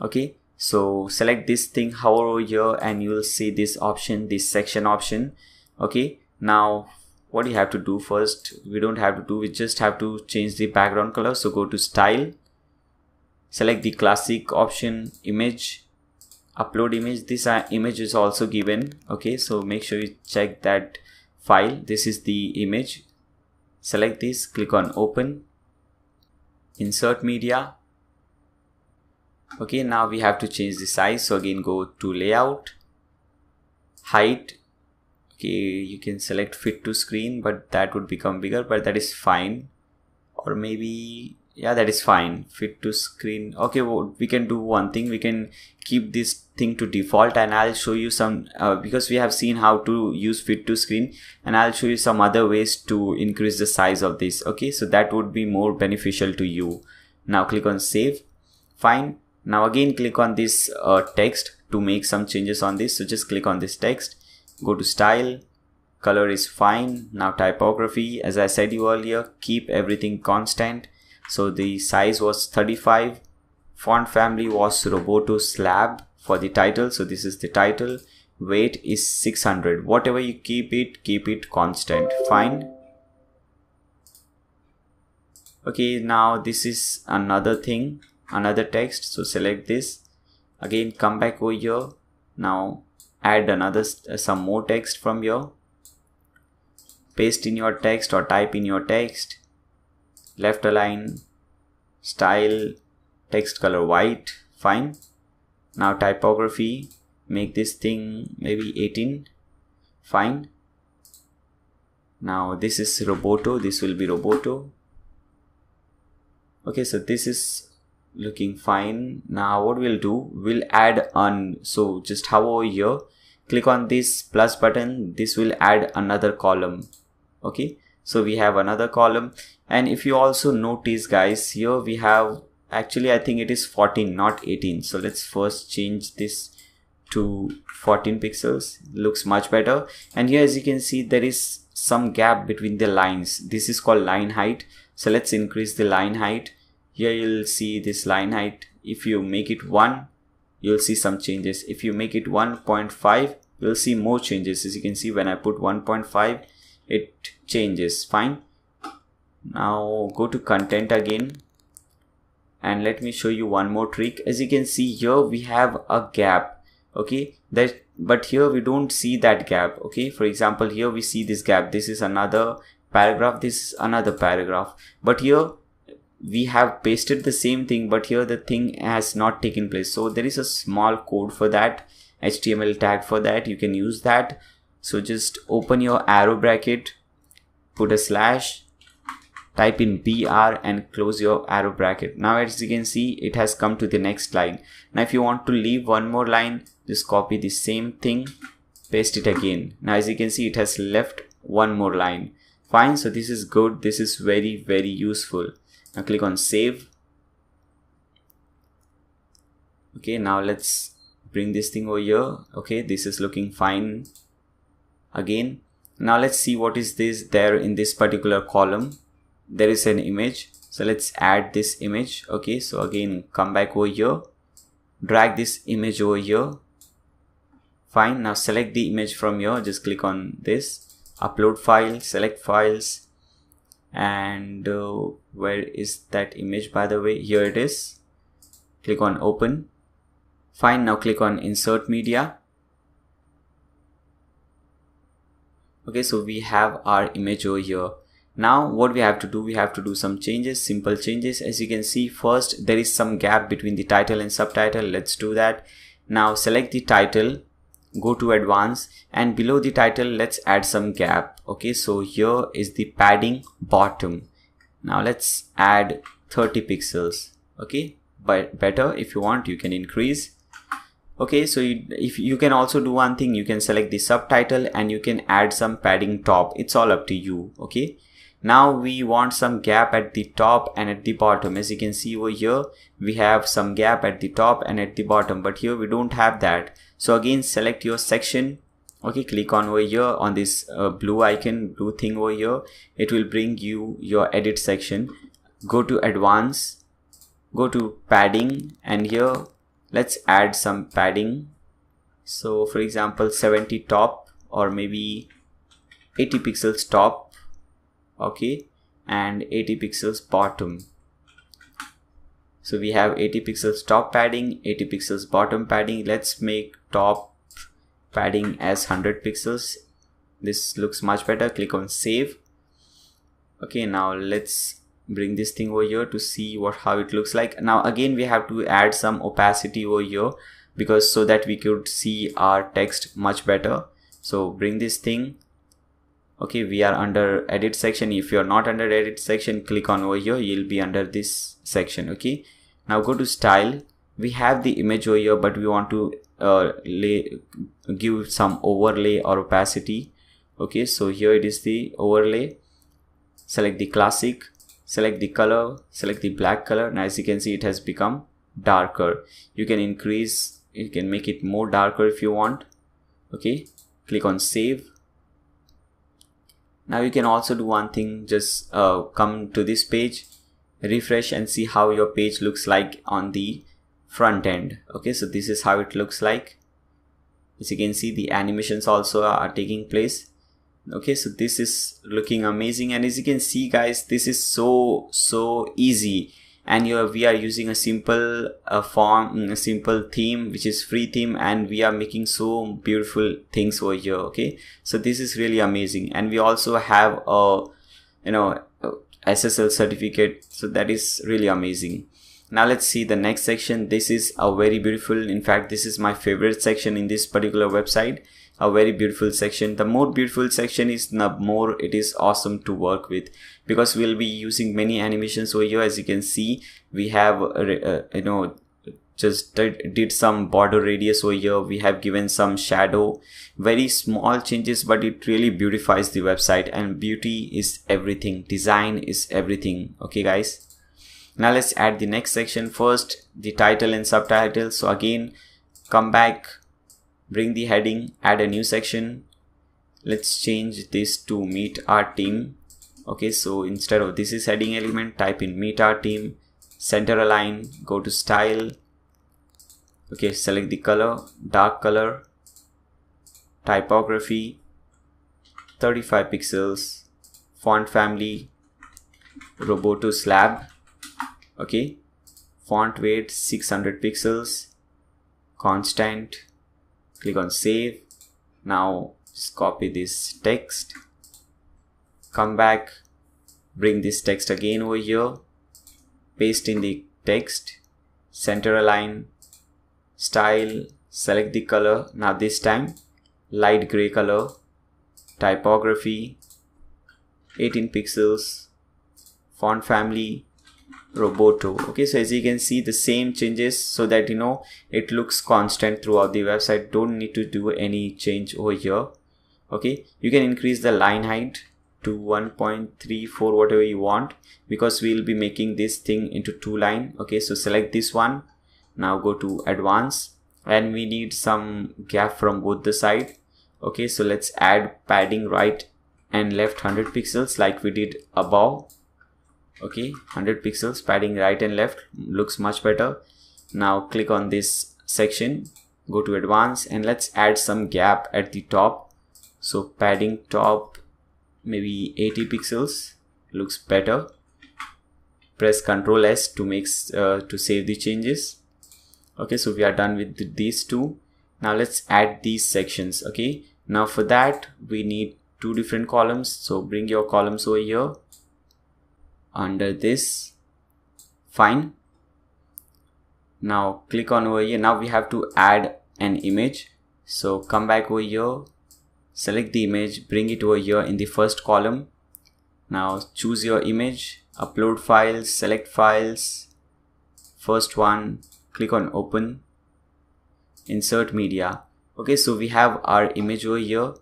Okay, so select this thing, hover over here, and you will see this option, this section option. Okay, now what you have to do first, we don't have to do, we just have to change the background color. So go to style, select the classic option, image, upload image. This image is also given. Okay, so make sure you check that file. This is the image. Select this, click on open, insert media. Okay, now we have to change the size. So again, go to layout, height. Okay, you can select fit to screen, but that would become bigger, but that is fine. Or maybe, yeah, that is fine, fit to screen. Okay, well, we can do one thing, we can keep this thing to default, and I'll show you some because we have seen how to use fit to screen, and I'll show you some other ways to increase the size of this. Okay, so that would be more beneficial to you. Now click on save. Fine. Now again click on this text to make some changes on this. So just click on this text, go to style, color is fine. Now typography, as I said you earlier, keep everything constant. So the size was 35. Font family was Roboto Slab for the title. So this is the title. weight is 600. Whatever you keep it constant. Fine. Okay, now this is another thing, another text. So select this. Again, come back over here. Now add another some more text from here. Paste in your text or type in your text. Left align, style, text color white. Fine. Now typography, make this thing maybe 18. Fine. Now this is Roboto. This will be Roboto. Okay, so this is looking fine. Now what we'll do, we'll add on. So just hover over here, click on this plus button. This will add another column. Okay, so we have another column. And if you also notice guys, here we have, actually I think it is 14 not 18. So let's first change this to 14 pixels. Looks much better. And here as you can see, there is some gap between the lines. This is called line height. So let's increase the line height. Here you'll see this line height. If you make it 1, you'll see some changes. If you make it 1.5, you'll see more changes. As you can see, when I put 1.5, it changes. Fine. Now go to content again. And let me show you one more trick. As you can see here, we have a gap. Okay, but here we don't see that gap. Okay, for example, here we see this gap. This is another paragraph, this is another paragraph, but here we have pasted the same thing, but here the thing has not taken place. So there is a small code for that, HTML tag for that. You can use that. So just open your arrow bracket, put a slash, type in BR and close your arrow bracket. Now as you can see, it has come to the next line. Now if you want to leave one more line, just copy the same thing, paste it again. Now as you can see, it has left one more line. Fine. So this is good. This is very, very useful. Now click on save. Okay, now let's bring this thing over here. Okay, this is looking fine again. Now let's see what is this there in this particular column. There is an image. So let's add this image. Okay, so again, come back over here, drag this image over here. Fine. Now select the image from here. Just click on this, upload file, select files, and where is that image, by the way? Here it is. Click on open. Fine. Now click on insert media. Okay, so we have our image over here. Now what we have to do, we have to do some changes, simple changes. As you can see, first there is some gap between the title and subtitle. Let's do that. Now select the title, go to advanced, and below the title let's add some gap. Okay, so here is the padding bottom. Now let's add 30 pixels. Okay, but better, if you want you can increase. Okay, so if you can also do one thing, you can select the subtitle and you can add some padding top. It's all up to you. Okay, now we want some gap at the top and at the bottom. As you can see over here, we have some gap at the top and at the bottom, but here we don't have that. So again, select your section. Okay, click on over here on this blue icon, blue thing over here. It will bring you your edit section. Go to advanced, go to padding, and here let's add some padding. So for example, 70 top or maybe 80 pixels top. Okay, and 80 pixels bottom. So we have 80 pixels top padding, 80 pixels bottom padding. Let's make top padding as 100 pixels. This looks much better. Click on save. Okay, now let's bring this thing over here to see how it looks like. Now again, we have to add some opacity over here, because so that we could see our text much better. So bring this thing. Okay, we are under edit section. If you are not under edit section, click on over here, you'll be under this section. Okay, now go to style. We have the image over here, but we want to give some overlay or opacity. Okay, so here it is the overlay. Select the classic, select the color, select the black color. Now as you can see, it has become darker. You can increase, you can make it more darker if you want. Okay, click on save. Now you can also do one thing, just come to this page, refresh and see how your page looks like on the front end. Okay, so this is how it looks like. As you can see, the animations also are taking place. Okay, so this is looking amazing, and as you can see guys, this is so easy. And we are using a simple a simple theme, which is free theme, and we are making so beautiful things over here. Okay, so this is really amazing. And we also have a SSL certificate, so that is really amazing. Now let's see the next section. This is a very beautiful, in fact this is my favorite section in this particular website. A very beautiful section. The more beautiful section is, the more it is awesome to work with, because we'll be using many animations over here. As you can see, we have just did some border radius over here. We have given some shadow, very small changes, but it really beautifies the website. And beauty is everything, design is everything. Okay guys, now let's add the next section. First, the title and subtitle. So again, come back, bring the heading, add a new section. Let's change this to meet our team. Okay, so instead of this is heading element, type in meet our team, center align, go to style. Okay, select the color, dark color, typography 35 pixels, font family Roboto slab. Okay, font weight 600 pixels, constant. Click on save. Now just copy this text, come back, bring this text again over here, paste in the text, center align, style, select the color. Now this time light gray color, typography 18 pixels, font family Roboto. Okay, so as you can see, the same changes, so that it looks constant throughout the website. Don't need to do any change over here. Okay, you can increase the line height to 1.34, whatever you want, because we'll be making this thing into 2 line. Okay, so select this one. Now go to advanced, and we need some gap from both the side. Okay, so let's add padding right and left 100 pixels like we did above. Okay, 100 pixels padding right and left, looks much better. Now click on this section, go to advanced, and let's add some gap at the top. So padding top maybe 80 pixels, looks better. Press Ctrl S to make to save the changes. Okay, so we are done with these two. Now let's add these sections. Okay, now for that we need 2 different columns. So bring your columns over here under this. Fine. Now click on over here. Now we have to add an image. So come back over here, select the image, bring it over here in the first column. Now choose your image, upload files, select files, first one, click on open, insert media. Okay, so we have our image over here.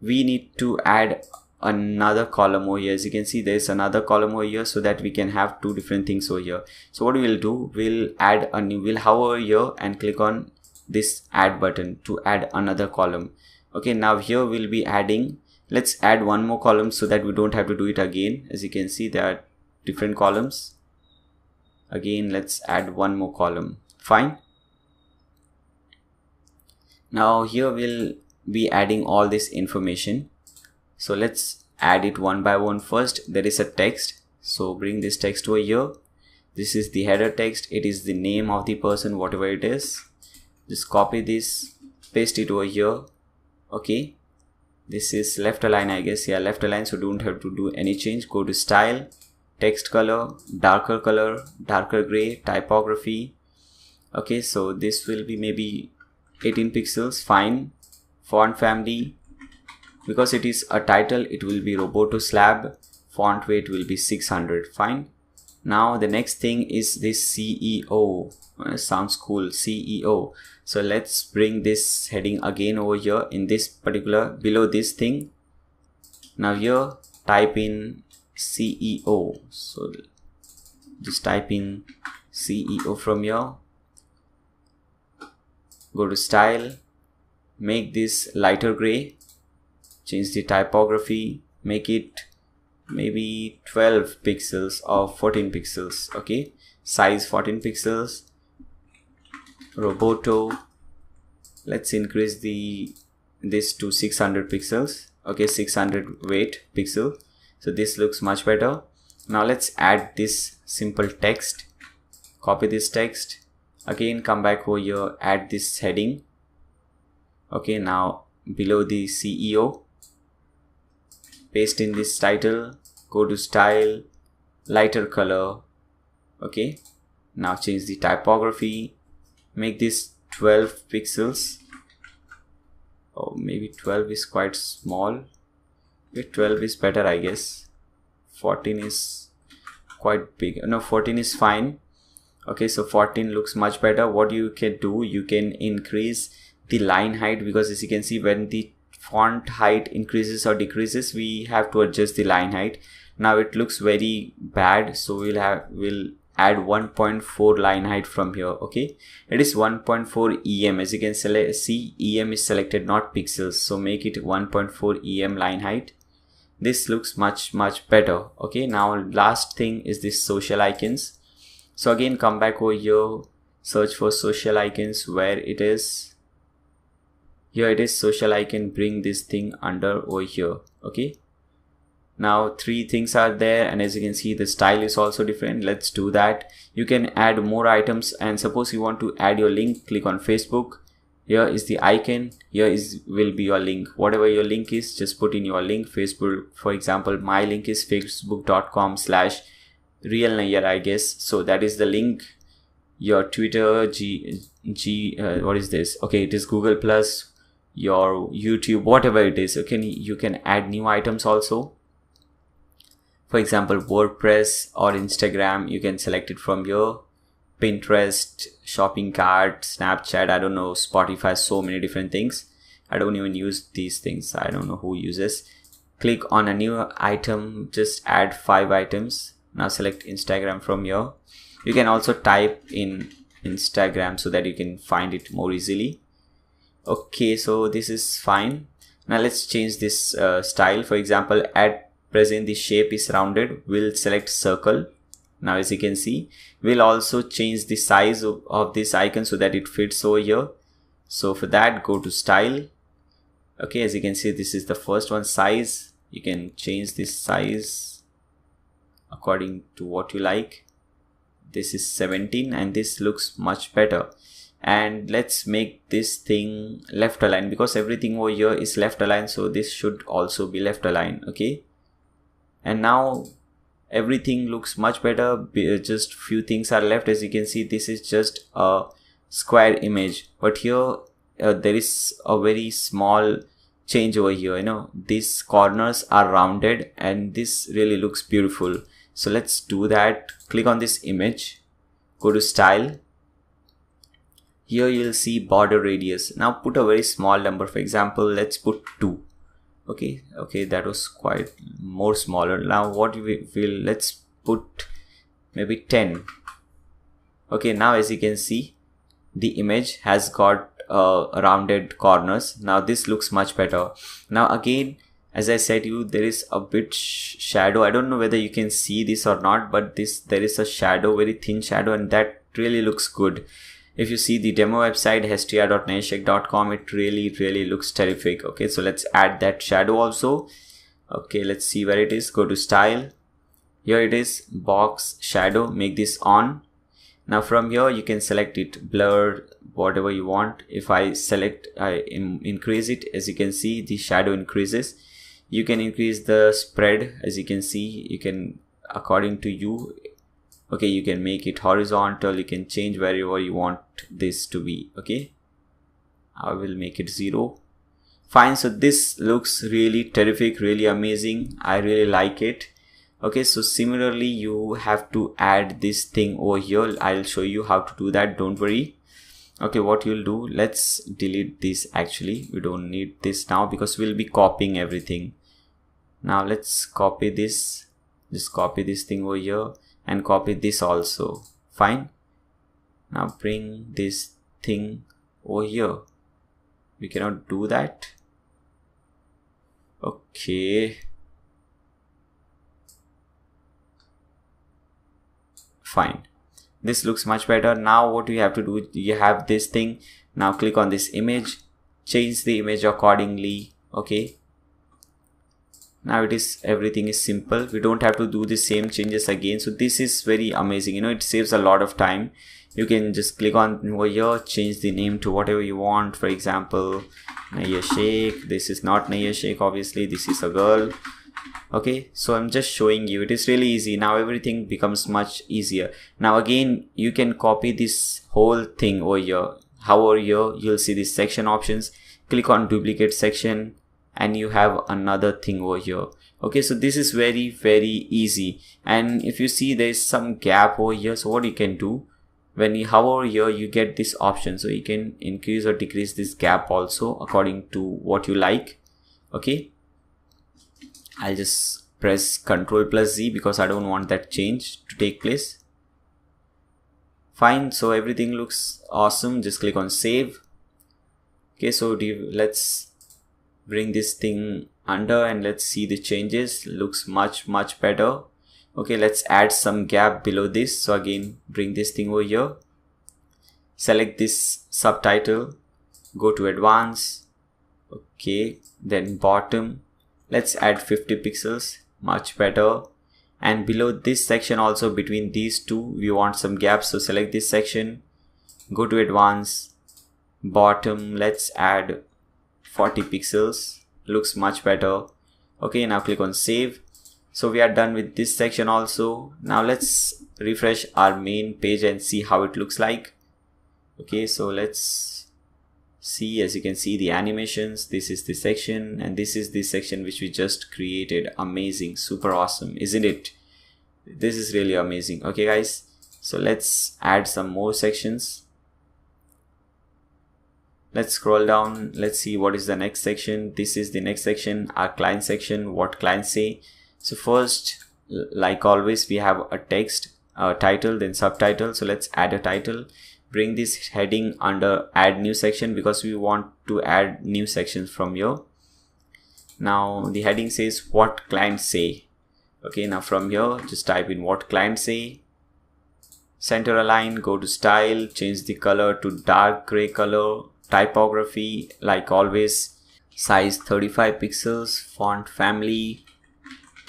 We need to add another column over here. As you can see, there's another column over here, so that we can have 2 different things over here. So what we will do, we'll add a new, we'll hover here and click on this add button to add another column. Okay, now here we'll be adding, let's add one more column so that we don't have to do it again. As you can see, there are different columns. Again, let's add one more column. Fine. Now here we'll be adding all this information. So let's add it one by one. First, there is a text. So bring this text over here. This is the header text. It is the name of the person, whatever it is. Just copy this, paste it over here. Okay. This is left align, I guess. Yeah, left align. So don't have to do any change. Go to style, text color, darker gray, typography. Okay. So this will be maybe 18 pixels. Fine. Font family, because it is a title, it will be Roboto slab. Font weight will be 600. Fine. Now the next thing is this CEO. Sounds cool, CEO. So let's bring this heading again over here in this particular, below this thing. Now here type in CEO. So just type in CEO from here. Go to style, make this lighter gray, change the typography, make it maybe 12 pixels or 14 pixels. Okay, size 14 pixels, Roboto Let's increase this to 600 pixels. Okay, 600 weight pixel. So this looks much better. Now let's add this simple text. Copy this text. Again, come back over here, add this heading. Okay, now below the CEO, paste in this title, go to style, lighter color. Okay, now change the typography, make this 12 pixels. Oh, maybe 12 is quite small. Okay, 12 is better, I guess. 14 is quite big. No, 14 is fine. Okay, so 14 looks much better. What you can do, you can increase the line height, because as you can see, when the font height increases or decreases, we have to adjust the line height. Now it looks very bad, so we'll add 1.4 line height from here. Okay, it is 1.4 em. As you can see, em is selected, not pixels, so make it 1.4 em line height. This looks much better. Okay, now last thing is this social icons. So again, come back over here, search for social icons. Where it is, here it is, social icon. Bring this thing under over here. Okay, now 3 things are there, and as you can see, the style is also different. Let's do that. You can add more items, and suppose you want to add your link, click on Facebook. Here is the icon, here will be your link. Whatever your link is, just put in your link. Facebook, for example, my link is facebook.com/realnayyar, I guess. So that is the link. Your Twitter, what is this? Okay, it is Google Plus, your YouTube, whatever it is. Okay, you can add new items also. For example, WordPress or Instagram, you can select it from here. Pinterest, shopping cart, Snapchat, I don't know, Spotify, so many different things. I don't even use these things. I don't know who uses. Click on a new item, just add 5 items. Now select Instagram from here. You can also type in Instagram so that you can find it more easily. Okay, so this is fine. Now let's change this style. For example, at present the shape is rounded. We'll select circle. Now as you can see, we'll also change the size of this icon so that it fits over here. So for that, go to style. Okay, as you can see, this is the first one, size. You can change this size according to what you like. This is 17 and this looks much better. And let's make this thing left aligned, because everything over here is left aligned, so this should also be left aligned. Okay, and now everything looks much better. Just few things are left. As you can see, this is just a square image, but here there is a very small change over here. You know, these corners are rounded and this really looks beautiful. So let's do that. Click on this image, go to style. Here you'll see border radius. Now put a very small number. For example, let's put 2. Okay, that was quite more smaller. Now what we will, let's put maybe 10. Okay, now as you can see, the image has got rounded corners. Now this looks much better. Now again, as I said there is a bit shadow. I don't know whether you can see this or not, but there is a shadow, very thin shadow, and that really looks good. If you see the demo website hestr.naishek.com, it really looks terrific. Okay, so let's add that shadow also. Okay, let's see where it is. Go to style. Here it is, box shadow. Make this on. Now from here you can select it, blur, whatever you want. If I select, I increase it, as you can see the shadow increases. You can increase the spread. As you can see, you can, according to you. Okay, you can make it horizontal. You can change wherever you want this to be. Okay, I will make it 0. Fine. So this looks really terrific, really amazing. I really like it. Okay, so similarly you have to add this thing over here. I'll show you how to do that, don't worry. Okay, what you'll do, let's delete this. Actually, we don't need this now because we'll be copying everything. Now let's copy this. Just copy this thing over here and copy this also. Fine. Now bring this thing over here. We cannot do that. Okay, fine. This looks much better. Now what we have to do, you have this thing, Now click on this image, change the image accordingly. Okay, now everything is simple. We don't have to do the same changes again. So this is very amazing, it saves a lot of time. You can just click on over here, change the name to whatever you want. For example, Naya Sheikh. This is not Naya Sheikh, obviously, this is a girl. Okay, so I'm just showing you, it is really easy. Now everything becomes much easier. Now again, you can copy this whole thing over here. However, here you'll see this section options, click on duplicate section, and you have another thing over here. Okay, so this is very easy. And if you see there's some gap over here, so what you can do, when you hover here, you get this option, so you can increase or decrease this gap also according to what you like. Okay, I'll just press Ctrl+Z because I don't want that change to take place. Fine, so everything looks awesome. Just click on save. Okay, so let's bring this thing under and let's see the changes. Looks much better. Okay, let's add some gap below this. So again, bring this thing over here, select this subtitle, go to advanced. Okay, then bottom, let's add 50 pixels, much better. And below this section also, between these two, we want some gaps. So select this section, go to advanced, bottom, let's add 40 pixels, looks much better. Okay, now click on save. So we are done with this section also. Now let's refresh our main page and see how it looks like. Okay, so let's see. As you can see, the animations, this is the section, and this is the section which we just created. Amazing, super awesome, isn't it? This is really amazing. Okay guys, so let's add some more sections. Let's scroll down, let's see what is the next section. This is the next section, our client section, what clients say. So first, like always, we have a text, a title, then subtitle. So let's add a title, bring this heading under add new section because we want to add new sections from here. Now the heading says what clients say. Okay, now from here, just type in what clients say, center align, go to style, change the color to dark gray color, typography, like always, size 35 pixels, font family,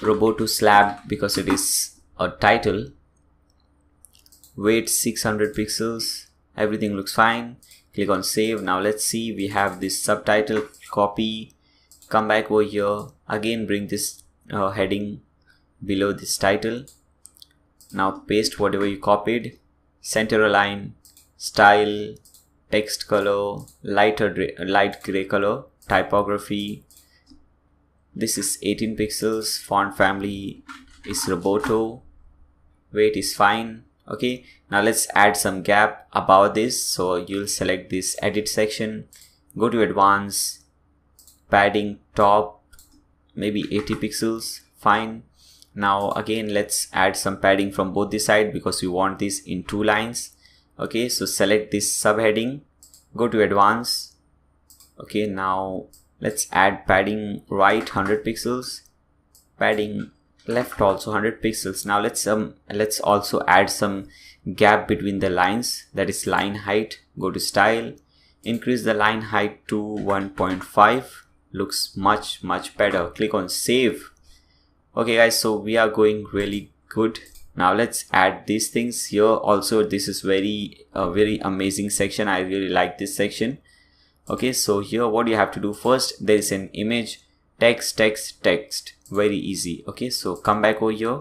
Roboto slab because it is a title, weight 600 pixels, everything looks fine. Click on save. Now let's see, we have this subtitle, copy, come back over here, again bring this heading below this title. Now paste whatever you copied, center align, style, text color, light gray color, typography, this is 18 pixels, font family is Roboto, weight is fine. Okay, now let's add some gap above this. So you'll select this edit section, go to advanced, padding top, maybe 80 pixels, fine. Now again, let's add some padding from both the side because we want this in 2 lines. Okay, so select this subheading, go to advanced. Okay, now let's add padding right 100 pixels, padding left also 100 pixels. Now let's also add some gap between the lines, that is line height. Go to style, increase the line height to 1.5, looks much better. Click on save. Okay guys, so we are going really good. Now let's add these things here also. This is very amazing section. I really like this section. Okay, so here what you have to do first, there is an image, text, very easy. Okay, so come back over here.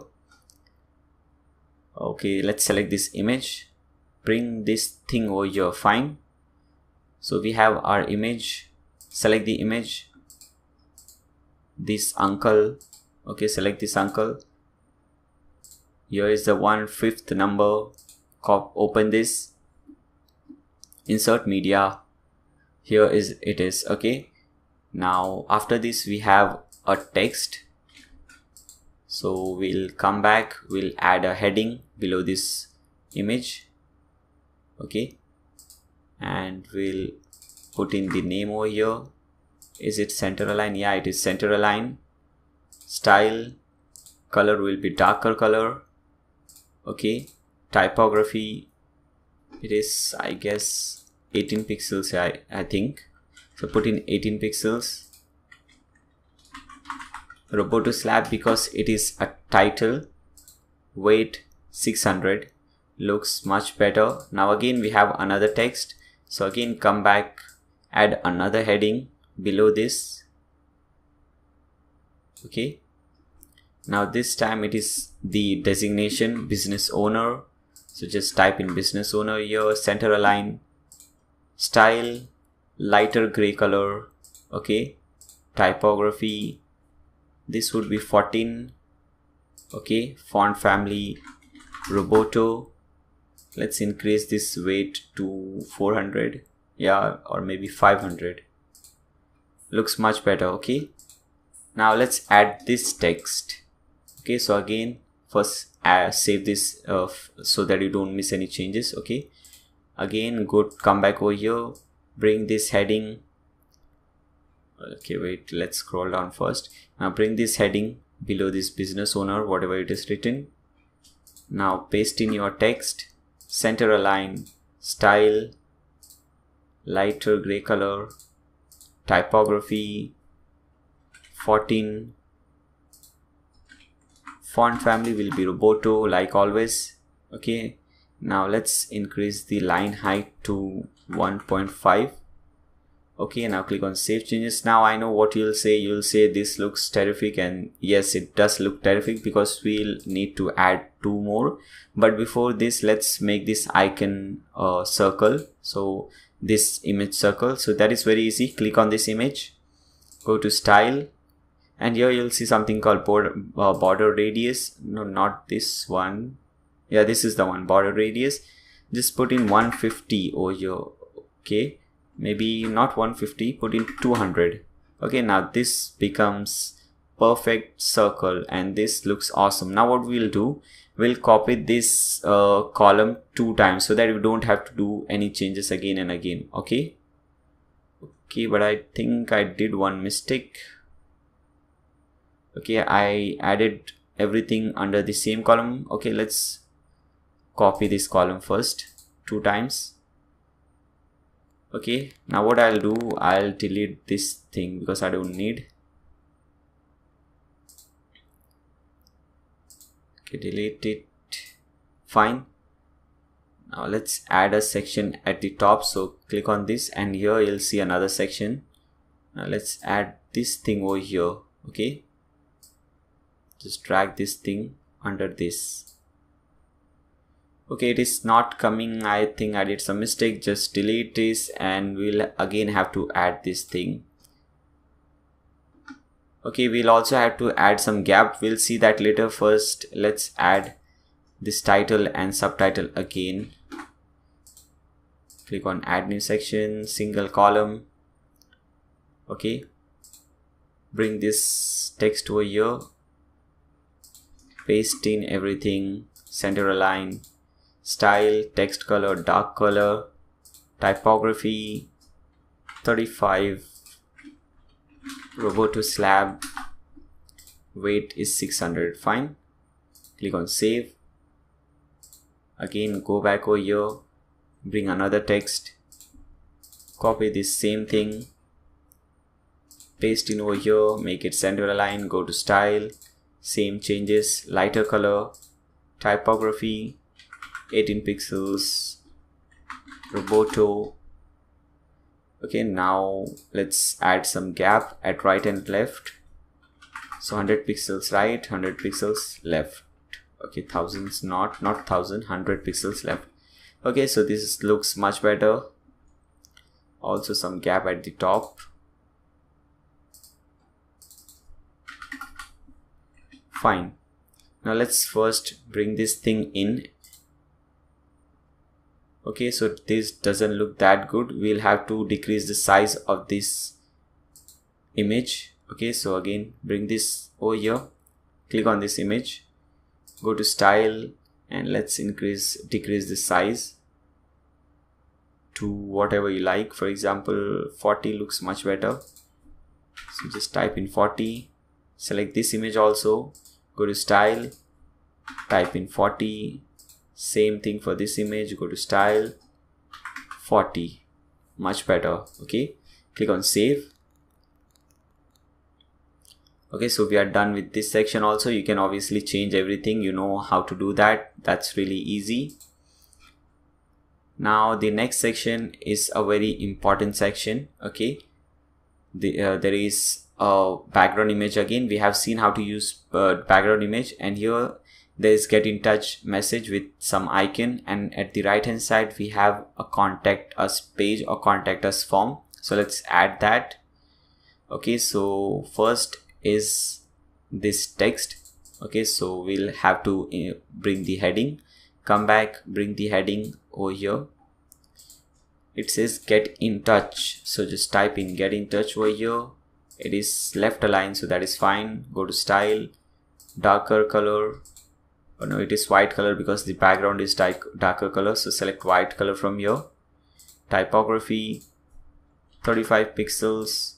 Okay, let's select this image, bring this thing over here, fine. So we have our image, select the image, this uncle. Okay, select this uncle. Here is the 1/5 number, open this, insert media. Here it is. Okay, now after this we have a text, so we'll come back, we'll add a heading below this image. Okay, and we'll put in the name over here. Is it center align? Yeah, it is center align. Style, color will be darker color. Okay, typography, it is, I guess, 18 pixels, I think. So put in 18 pixels. Roboto slab, because it is a title. Weight 600, looks much better. Now again we have another text, so again come back, add another heading below this. Okay, now this time it is the designation business owner, so just type in business owner here. Center align, style lighter gray color. Okay, typography, this would be 14. Okay, font family Roboto. Let's increase this weight to 400, yeah, or maybe 500. Looks much better. Okay, now let's add this text. Okay, so again first save this so that you don't miss any changes. Okay, again come back over here, bring this heading. Okay, wait, let's scroll down first. Now bring this heading below this business owner, whatever it is written. Now paste in your text, center align, style lighter gray color, typography 14, font family will be Roboto like always. Okay, now let's increase the line height to 1.5. Okay, now click on save changes. Now I know what you'll say this looks terrific, and yes, it does look terrific because we'll need to add 2 more. But before this, let's make this icon circle, so this image circle. So that is very easy. Click on this image, go to style, and here you'll see something called border radius. No, not this one. Yeah, this is the one, border radius. Just put in 150 over here. Okay, maybe not 150, put in 200. Okay, now this becomes perfect circle and this looks awesome. Now what we'll do, we'll copy this column 2 times so that we don't have to do any changes again and again. Okay, but I think I did one mistake. Okay, I added everything under the same column. Okay, let's copy this column first 2 times. Okay, now what I'll do, I'll delete this thing because I don't need. Okay, delete it. Fine. Now let's add a section at the top. So click on this and here you'll see another section. Now let's add this thing over here. Okay, just drag this thing under this. Okay, it is not coming. I think I did some mistake. Just delete this and we'll again have to add this thing. Okay, we'll also have to add some gap. We'll see that later. First, let's add this title and subtitle again. Click on add new section, single column. Okay, bring this text over here, paste in everything, center align, style text color dark color, typography 35, Roboto slab, weight is 600. Fine, click on save. Again go back over here, bring another text, copy this same thing, paste in over here, make it center align, go to style, same changes, lighter color, typography 18 pixels, Roboto. Okay, now let's add some gap at right and left. So 100 pixels right, 100 pixels left. Okay, thousands, not 1000, 100 pixels left. Okay, so this looks much better. Also some gap at the top. Fine. Now let's first bring this thing in. Okay, so this doesn't look that good. We'll have to decrease the size of this image. Okay, so again bring this over here, click on this image, go to style, and let's decrease the size to whatever you like. For example, 40 looks much better. So just type in 40, select this image also, go to style, type in 40. Same thing for this image, go to style, 40. much better. Okay, click on save. Okay, so we are done with this section. Also, you can obviously change everything. You know how to do that. That's really easy. Now the next section is a very important section. Okay, there is a background image. Again, we have seen how to use background image, and here there is get in touch message with some icon, and at the right hand side we have a contact us page or contact us form. So let's add that. Okay, so first is this text. Okay, so we'll have to bring the heading, come back, bring the heading over here. It says get in touch, so just type in get in touch over here. It is left aligned, so that is fine. Go to style, darker color. Oh no, it is white color because the background is darker color, so select white color from here. Typography 35 pixels.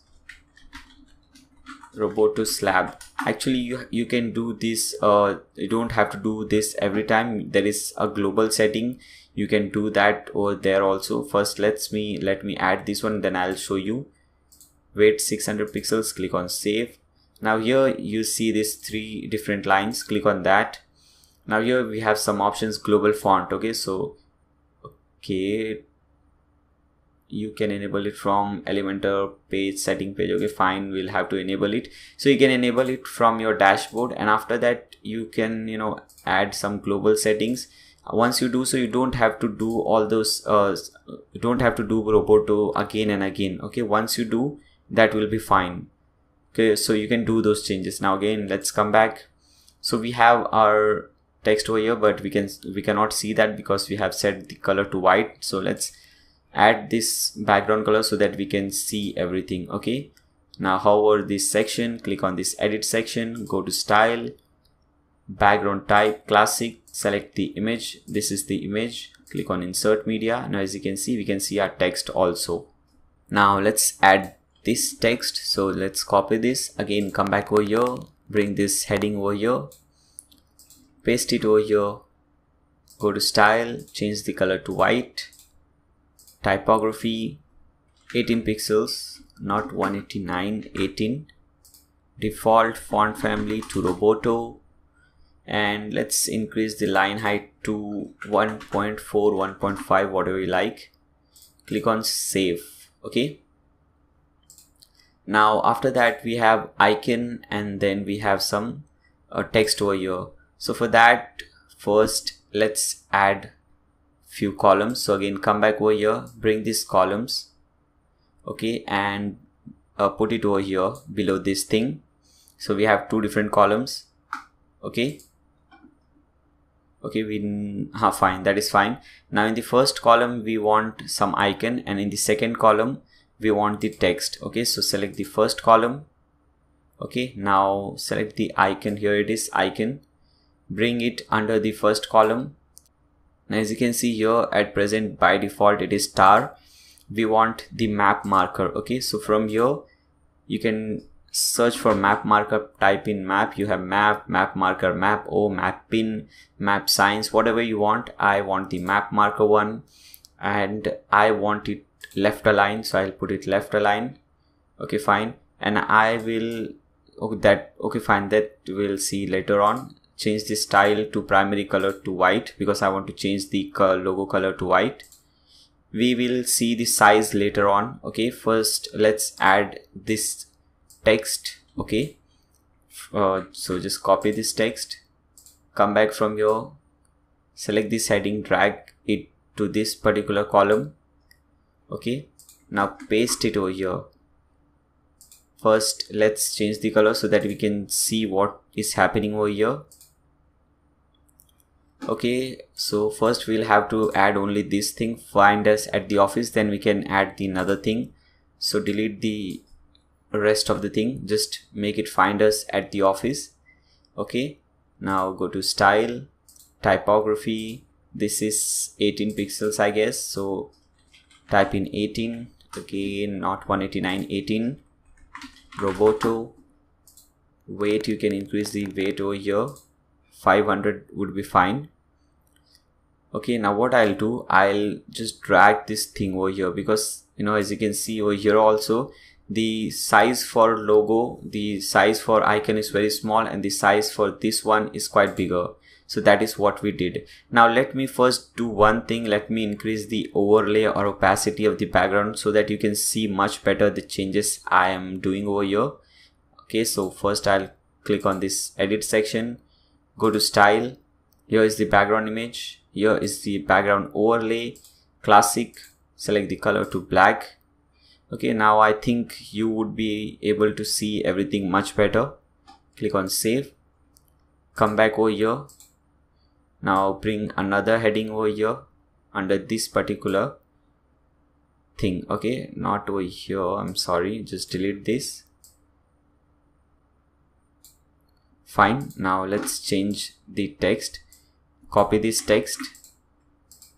Roboto slab. Actually you can do this, you don't have to do this every time. There is a global setting, you can do that over there also. First let me add this one, then I'll show you. Weight 600 pixels, click on save. Now here you see these 3 different lines, click on that. Now here we have some options, global font. Okay, so you can enable it from Elementor page setting page. Okay, fine, we'll have to enable it. So you can enable it from your dashboard, and after that you can add some global settings. Once you do so, you don't have to do all those you don't have to do Roboto again and again. Okay, once you do, that will be fine. Okay, so you can do those changes. Now again, let's come back. So we have our text over here, but we cannot see that because we have set the color to white. So let's add this background color so that we can see everything. Okay, now hover this section, click on this edit section, go to style, background type classic, select the image. This is the image, click on insert media. Now as you can see, we can see our text also. Now let's add this text. So let's copy this, again come back over here, bring this heading over here, paste it over here, go to style, change the color to white. Typography 18 pixels, not 189, 18. Default font family to Roboto, and let's increase the line height to 1.4, 1.5, whatever you like. Click on save. Okay, now after that we have icon, and then we have some text over here. So for that, first let's add few columns. So again, come back over here, bring these columns, okay, and put it over here below this thing. So we have 2 different columns. Okay, fine, that is fine. Now in the first column we want some icon, and in the second column we want the text. Okay, so select the first column. Okay, now select the icon. Here it is, icon, bring it under the first column. Now as you can see here, at present by default it is star. We want the map marker. Okay, so from here you can search for map marker, type in map. You have map, map marker, map o, map pin, map signs, whatever you want. I want the map marker one, and I want it left align, so I'll put it left align. Okay, fine, and I will fine, that we'll see later on. Change the style to primary color to white because I want to change the logo color to white. We will see the size later on. Okay, first let's add this text. Okay, so just copy this text, come back from here, select this heading, drag it to this particular column. Okay, now paste it over here. First let's change the color so that we can see what is happening over here. Okay, so first we'll have to add only this thing, find us at the office, then we can add the another thing. So delete the rest of the thing, just make it find us at the office. Okay, now go to style, typography, this is 18 pixels I guess, so type in 18, again not 189, 18. Roboto, weight, you can increase the weight over here, 500 would be fine. Okay, now what I'll do, I'll just drag this thing over here, because as you can see over here also, the size for logo, the size for icon is very small, and the size for this one is quite bigger. So that is what we did. Now let me first do one thing. Let me increase the overlay or opacity of the background so that you can see much better the changes I am doing over here. Okay, so first I'll click on this edit section, go to style. Here is the background image. Here is the background overlay, classic. Select the color to black. Okay, now I think you would be able to see everything much better. Click on save. Come back over here. Now bring another heading over here under this particular thing. Okay, not over here. I'm sorry. Just delete this. Fine. Now let's change the text. Copy this text,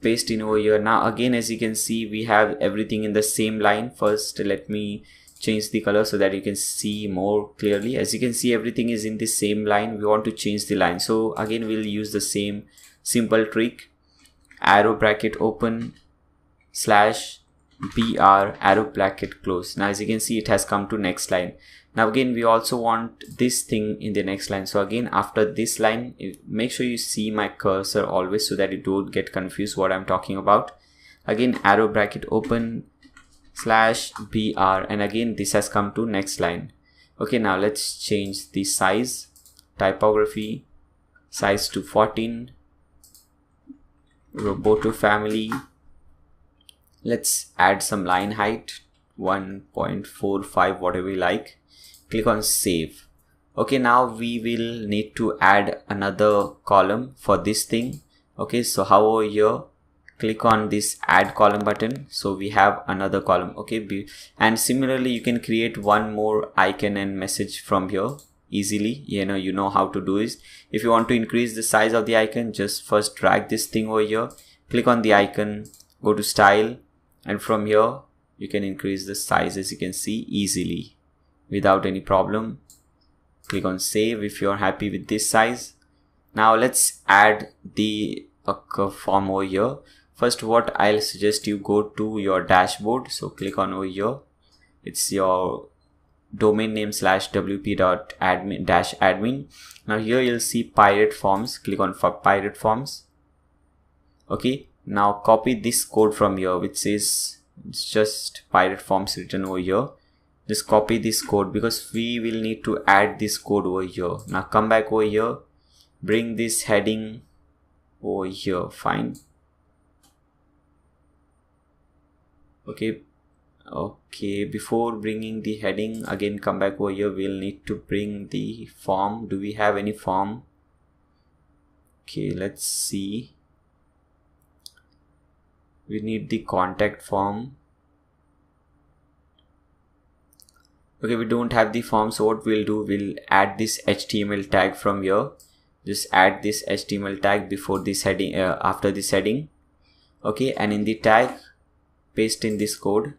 paste in over here. Now again, as you can see, we have everything in the same line. First, let me change the color so that you can see more clearly. As you can see, everything is in the same line. We want to change the line. So again, we'll use the same simple trick. Arrow bracket open /br arrow bracket close. Now as you can see, it has come to next line. Now again, we also want this thing in the next line. So again, after this line, make sure you see my cursor always so that you don't get confused what I'm talking about. Again, arrow bracket open /br, and again this has come to next line. Okay, now let's change the size, typography, size to 14, Roboto family. Let's add some line height, 1.45, whatever you like. Click on save. Okay, now we will need to add another column for this thing. Okay, so how over here, click on this add column button. So we have another column. Okay, and similarly you can create one more icon and message from here easily. You know how to do this. If you want to increase the size of the icon, just first drag this thing over here, click on the icon, go to style, and from here you can increase the size, as you can see, easily without any problem. Click on save if you're happy with this size. Now let's add the form over here. First, what I'll suggest, you go to your dashboard. So click on over here. It's your domain name /wp.admin-admin. Now here you'll see pirate forms. Click on pirate forms. Okay, now copy this code from here, which says it's just pirate forms written over here. Just copy this code because we will need to add this code over here. Now come back over here, bring this heading over here. Fine. Okay, before bringing the heading, again come back over here. We'll need to bring the form. Do we have any form? Okay, let's see. We need the contact form. Okay, we don't have the form, so what we'll do, we'll add this HTML tag from here. Just add this HTML tag before this heading, after this heading. Okay, and in the tag, paste in this code.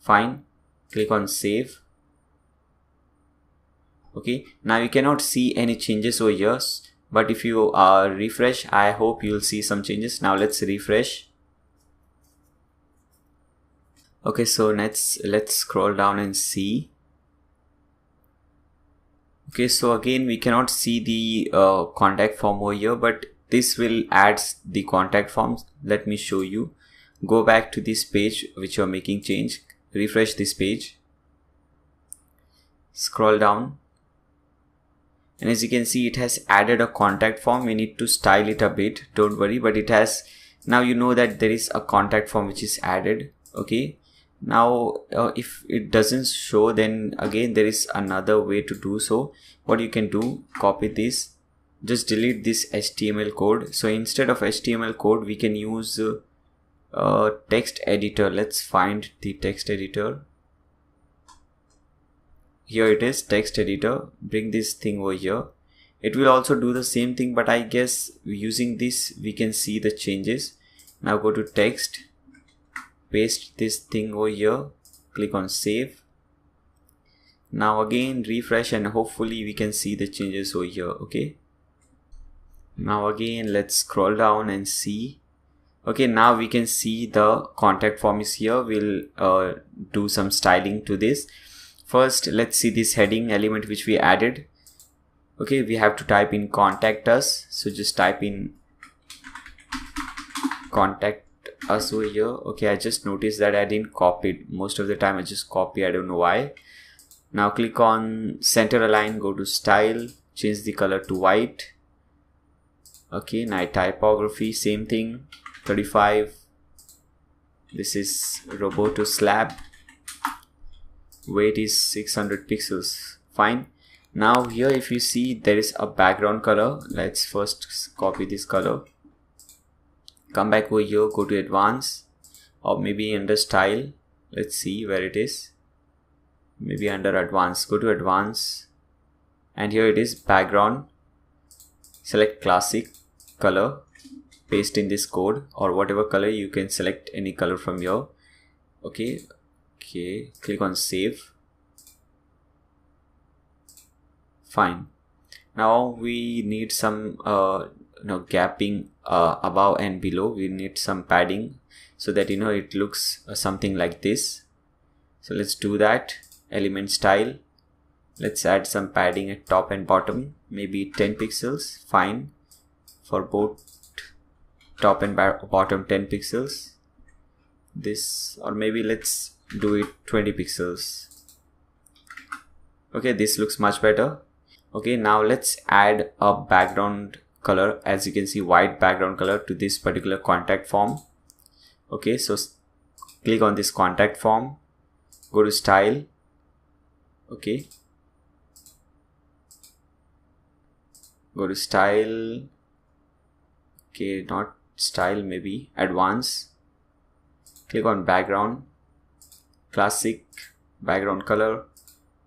Fine. Click on save. Okay, now you cannot see any changes over here, but if you refresh, I hope you'll see some changes. Now let's refresh. Okay, so let's scroll down and see. Okay, so again we cannot see the contact form over here, but this will add the contact forms. Let me show you. Go back to this page which you're making change. Refresh this page. Scroll down. And as you can see, it has added a contact form. We need to style it a bit. Don't worry, but it has. Now you know that there is a contact form which is added. Okay. Now if it doesn't show, then again there is another way to do so. What you can do, copy this, just delete this HTML code. So instead of HTML code, we can use text editor. Let's find the text editor. Here it is, text editor. Bring this thing over here. It will also do the same thing, but I guess using this we can see the changes. Now go to text, paste this thing over here, click on save. Now again refresh and hopefully we can see the changes over here. Okay, Now again, let's scroll down and see. Okay, now we can see the contact form is here. We'll do some styling to this. First, let's see this heading element which we added. Okay, we have to type in contact us. So just type in contact us over here. Okay, I just noticed that I didn't copy it. Most of the time I just copy, I don't know why. Now click on center align, go to style, change the color to white. Okay, now typography, same thing, 35. This is Roboto slab. Weight is 600 pixels. Fine. Now here if you see there is a background color. Let's first copy this color. Come back over here, go to advanced, or maybe under style. Let's see where it is. Maybe under advanced. Go to advanced, and here it is, background. Select classic color, paste in this code, or whatever color, you can select any color from here. Okay, click on save. Fine. Now we need some gapping above and below. We need some padding so that it looks something like this. So let's do that. Element style, let's add some padding at top and bottom, maybe 10 pixels. Fine, for both top and bottom 10 pixels. This, or maybe let's do it 20 pixels. Okay, this looks much better. Okay, now let's add a background color. As you can see, white background color to this particular contact form. Okay, so click on this contact form, go to style. Okay, go to style. Okay, not style, maybe advanced. Click on background, classic, background color,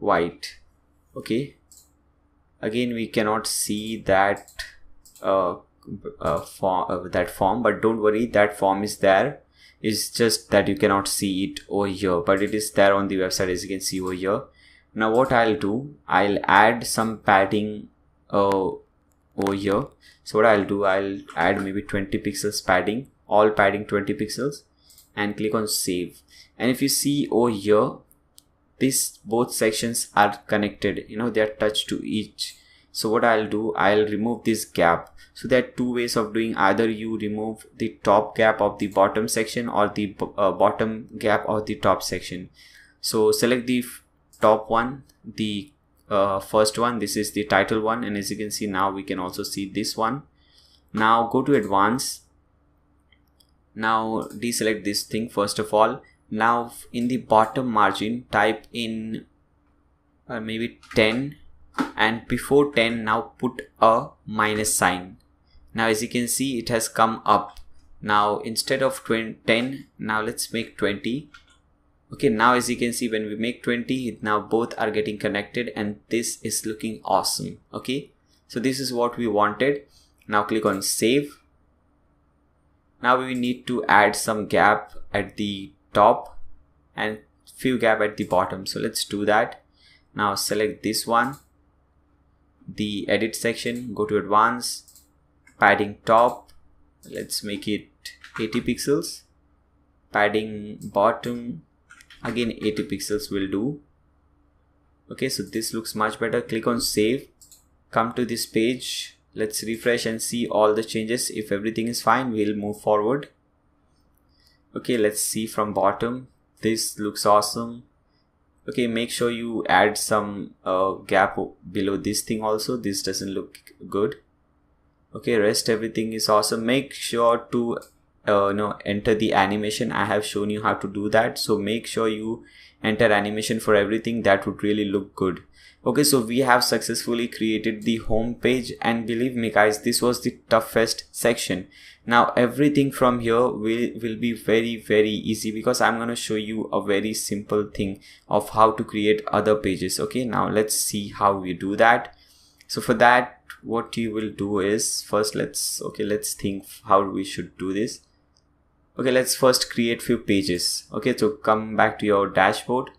white. Okay, again we cannot see that form, but don't worry, that form is there. It's just that you cannot see it over here, but it is there on the website, as you can see over here. Now what I'll do, I'll add some padding over here. So what I'll do, I'll add maybe 20 pixels padding, all padding 20 pixels, and click on save. And if you see over here, both sections are connected, they are touched to each. So what I'll do, I'll remove this gap. So there are two ways of doing. Either you remove the top gap of the bottom section, or the bottom gap of the top section. So select the top one, the first one. This is the title one, and as you can see, now we can also see this one. Now go to advanced. Now deselect this thing first of all. Now in the bottom margin, type in maybe 10, and before 10 now put a minus sign. Now as you can see, it has come up. Now instead of 10, now let's make 20. Okay, now as you can see, when we make 20, now both are getting connected, and this is looking awesome. Okay, so this is what we wanted. Now click on save. Now we need to add some gap at the top and few gap at the bottom. So let's do that. Now select this one, the edit section, go to advanced, padding top, let's make it 80 pixels, padding bottom, again 80 pixels will do. Okay, so this looks much better. Click on save, come to this page, let's refresh and see all the changes. If everything is fine, we'll move forward. Okay, let's see from bottom. This looks awesome. Okay, make sure you add some gap below this thing also. This doesn't look good. Okay, rest everything is awesome. Make sure to enter the animation. I have shown you how to do that, so make sure you enter animation for everything. That would really look good. Okay, so we have successfully created the home page, and believe me guys, this was the toughest section. Now everything from here will be very easy, because I'm going to show you a very simple thing of how to create other pages. Okay, now let's see how we do that. So for that, what you will do is, first let's think how we should do this. Okay, let's first create few pages. Okay, so come back to your dashboard,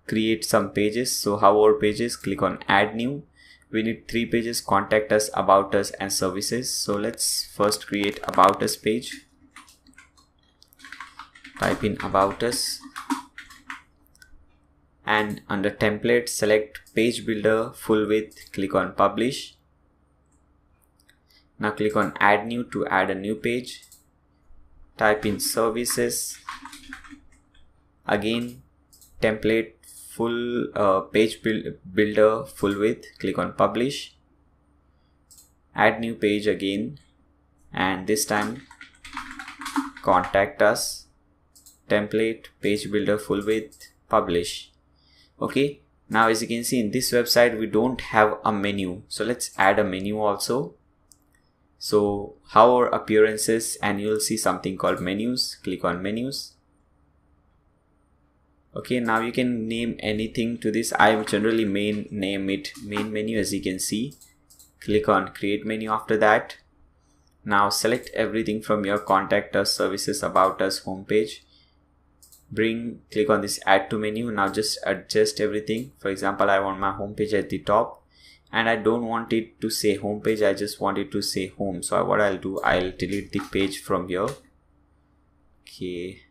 create some pages. So how our pages, click on add new. we need 3 pages: contact us, about us, and services. So let's first create about us page. Type in about us, and under template select page builder full width, click on publish. Now click on add new to add a new page. Type in services, again template full page builder full width, click on publish. Add new page again, and this time contact us, template page builder full width, publish. Okay, now as you can see in this website we don't have a menu, so let's add a menu also. So how our appearances, and you'll see something called menus. Click on menus. Okay, now you can name anything to this. I generally name it main menu, as you can see. Click on create menu after that. Now select everything from your contact us, services, about us, homepage. Click on this add to menu. Now just adjust everything. For example, I want my homepage at the top, and I don't want it to say homepage, I just want it to say home. So what I'll do, I'll delete the page from here. Okay,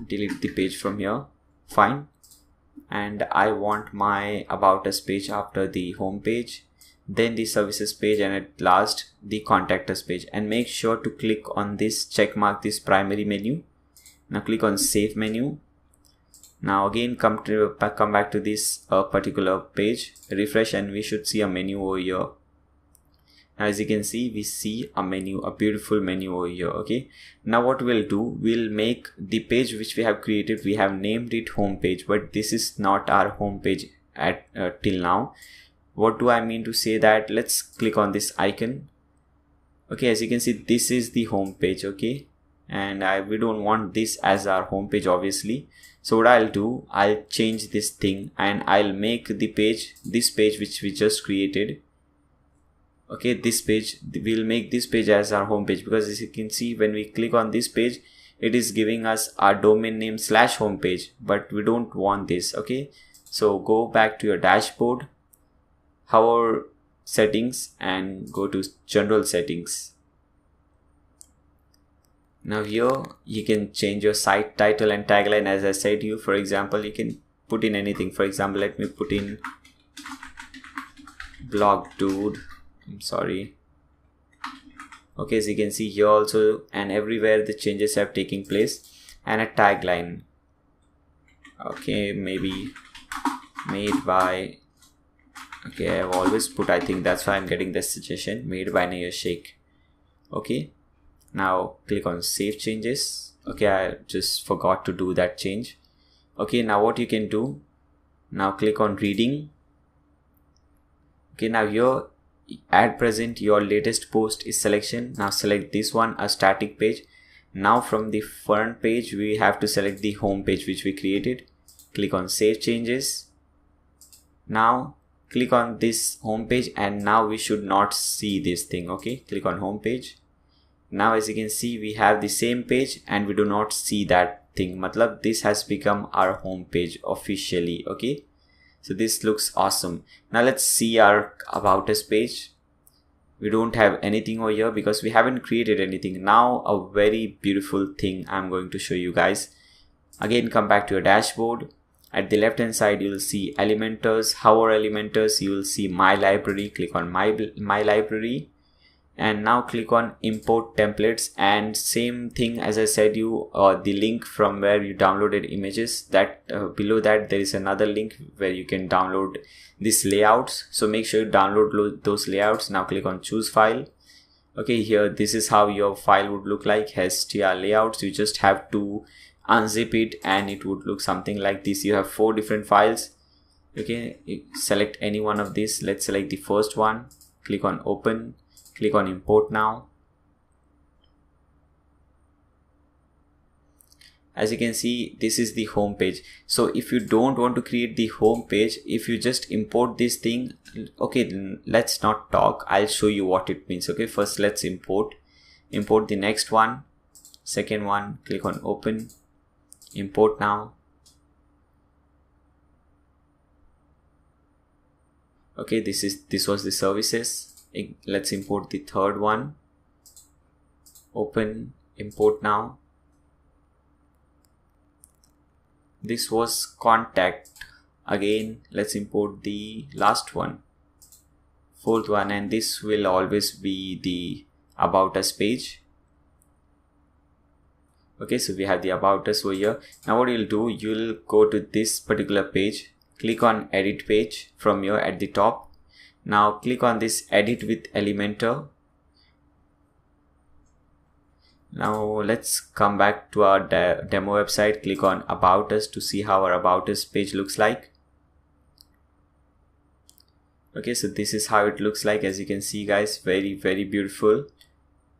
delete the page from here, fine. And I want my about us page after the home page, then the services page, and at last the contact us page. And make sure to click on this check mark, this primary menu. Now click on save menu. Now again come back to this particular page, refresh, and we should see a menu over here. Now as you can see, we see a menu, a beautiful menu over here. Okay, now what we'll do, we'll make the page which we have created, we have named it home page, but this is not our home page at till now. What do I mean to say that? Let's click on this icon. Okay, as you can see, this is the home page. Okay, and we don't want this as our home page obviously. So what I'll do, I'll change this thing, and I'll make the page, this page which we just created. Okay, this page, we'll make this page as our home page, because as you can see, when we click on this page, it is giving us our domain name / home page, but we don't want this. Okay, so go back to your dashboard, hover settings, and go to general settings. Now here you can change your site title and tagline. As I said to you, for example, you can put in anything. For example, let me put in blog dude. I'm sorry. Okay, as you can see here also, and everywhere the changes have taken place. And a tagline. Okay, maybe made by, okay, I've always put, I think that's why I'm getting this suggestion, made by Naya Sheikh. Okay, now click on save changes. Okay, I just forgot to do that change. Okay, now what you can do, now click on reading. Okay, now here at present your latest post is selection. Now select this one, a static page. Now from the front page we have to select the home page which we created. Click on save changes. Now click on this home page, and now we should not see this thing. Okay, click on home page. Now as you can see, we have the same page and we do not see that thing. Matlab, this has become our home page officially. Okay, so this looks awesome. Now let's see our about us page. We don't have anything over here because we haven't created anything. Now a very beautiful thing I'm going to show you guys. Again, come back to your dashboard. At the left hand side you will see Elementors. Hover Elementors, you will see my library. Click on my library, and now click on import templates, and same thing as I said you, the link from where you downloaded images, that below that there is another link where you can download these layouts. So make sure you download those layouts. Now click on choose file. Okay, here this is how your file would look like, HTML layouts. You just have to unzip it and it would look something like this. You have 4 different files. Okay, select any one of these. Let's select the first one. Click on open. Click on import now. As you can see, this is the home page. So if you don't want to create the home page, if you just import this thing, okay, let's not talk, I'll show you what it means. Okay, first let's import the next one, second one. Click on open, import now. Okay, this was the services. Let's import the third one. Open, import now. This was contact. Again, let's import the last one, fourth one, and this will always be the about us page. Okay, so we have the about us over here. Now what you'll do, you'll go to this particular page, click on edit page from here at the top. Now click on this edit with Elementor. Now let's come back to our demo website. Click on about us to see how our about us page looks like. Okay, so this is how it looks like. As you can see guys, very beautiful.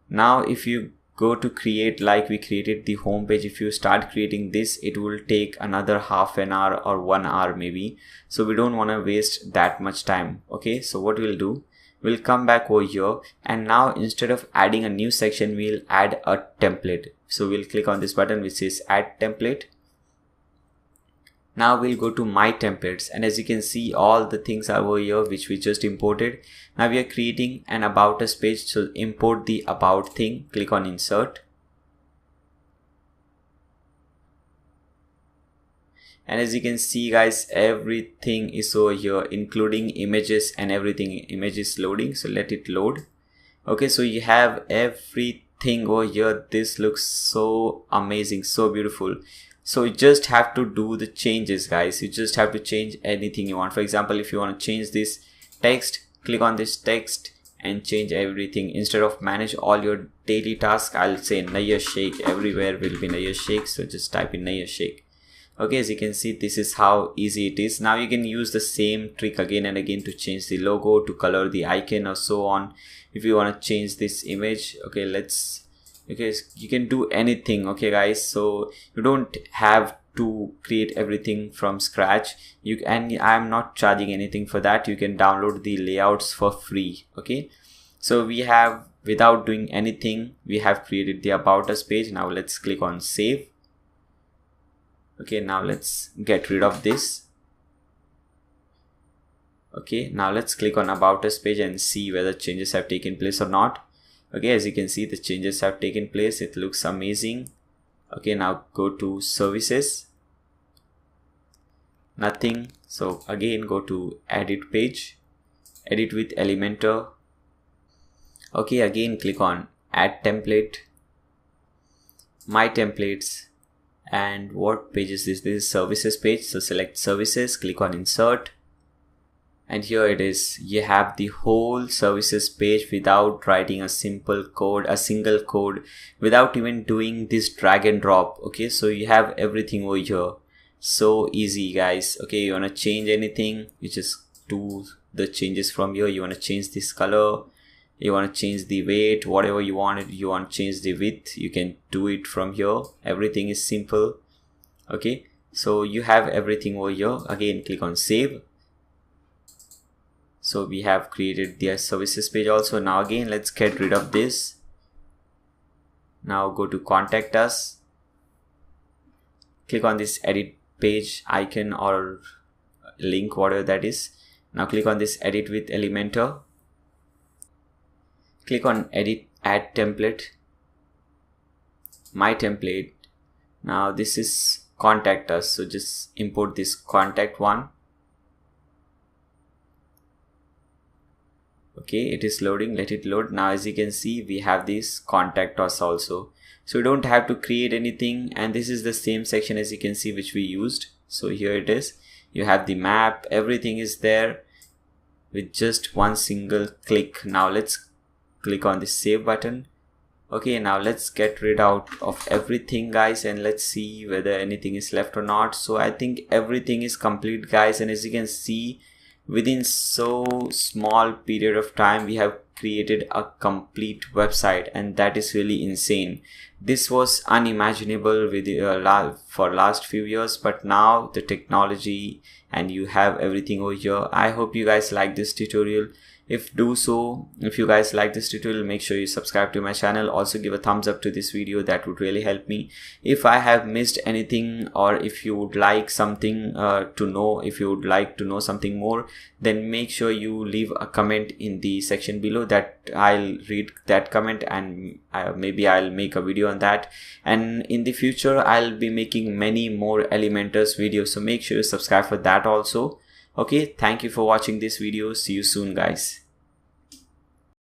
Now if you go to create, like we created the home page, if you start creating this, it will take another half an hour or 1 hour maybe, so we don't want to waste that much time. Okay, so what we'll do, we'll come back over here, and now instead of adding a new section, we'll add a template. So we'll click on this button which says add template. Now we'll go to my templates, and as you can see, all the things are over here which we just imported. Now we are creating an about us page, so import the about thing. Click on insert, and as you can see guys, everything is over here, including images and everything. Image is loading, so let it load. Okay, so you have everything over here. This looks so amazing, so beautiful. So you just have to do the changes guys. You just have to change anything you want. For example, if you want to change this text, click on this text and change everything. Instead of manage all your daily tasks, I'll say Naya Sheikh. Everywhere will be Naya Sheikh, so just type in Naya Sheikh. Okay, as you can see, this is how easy it is. Now you can use the same trick again and again to change the logo, to color the icon, or so on. If you want to change this image, okay, you can do anything. Okay guys, so you don't have to create everything from scratch. And I'm not charging anything for that. You can download the layouts for free. Okay, so we have, without doing anything, we have created the about us page. Now let's click on save. Okay, now let's get rid of this. Okay, now let's click on about us page and see whether changes have taken place or not. Okay, as you can see, the changes have taken place. It looks amazing. Okay, now go to services. Nothing. So again, go to edit page, edit with Elementor. Okay, again click on add template, my templates, and what page is this? This is services page. So select services, click on insert, and here it is. You have the whole services page without writing a single code, without even doing this drag and drop. Okay, so you have everything over here. So easy guys. Okay, you want to change anything, you just do the changes from here. You want to change this color, you want to change the weight, whatever you want. You want to change the width, you can do it from here. Everything is simple. Okay, so you have everything over here. Again, click on save. So we have created the services page also. Now again, let's get rid of this. Now go to contact us, click on this edit page icon or link, whatever that is. Now click on this edit with Elementor, click on edit, add template, my template. Now this is contact us, so just import this contact one. Okay, it is loading, let it load. Now as you can see, we have this contact us also, so you don't have to create anything. And this is the same section, as you can see, which we used. So here it is. You have the map, everything is there with just one single click. Now let's click on the save button. Okay, now let's get rid out of everything guys, and let's see whether anything is left or not. So I think everything is complete guys, and as you can see, within so small period of time we have created a complete website, and that is really insane. This was unimaginable with for last few years, but now the technology and you have everything over here. I hope you guys like this tutorial. If you guys like this tutorial, make sure you subscribe to my channel. Also give a thumbs up to this video, that would really help me. If I have missed anything, or if you would like something to know, if you would like to know something more, then make sure you leave a comment in the section below, that I'll read that comment, and maybe I'll make a video on that. And in the future I'll be making many more Elementors videos, so make sure you subscribe for that also. Okay, thank you for watching this video. See you soon, guys.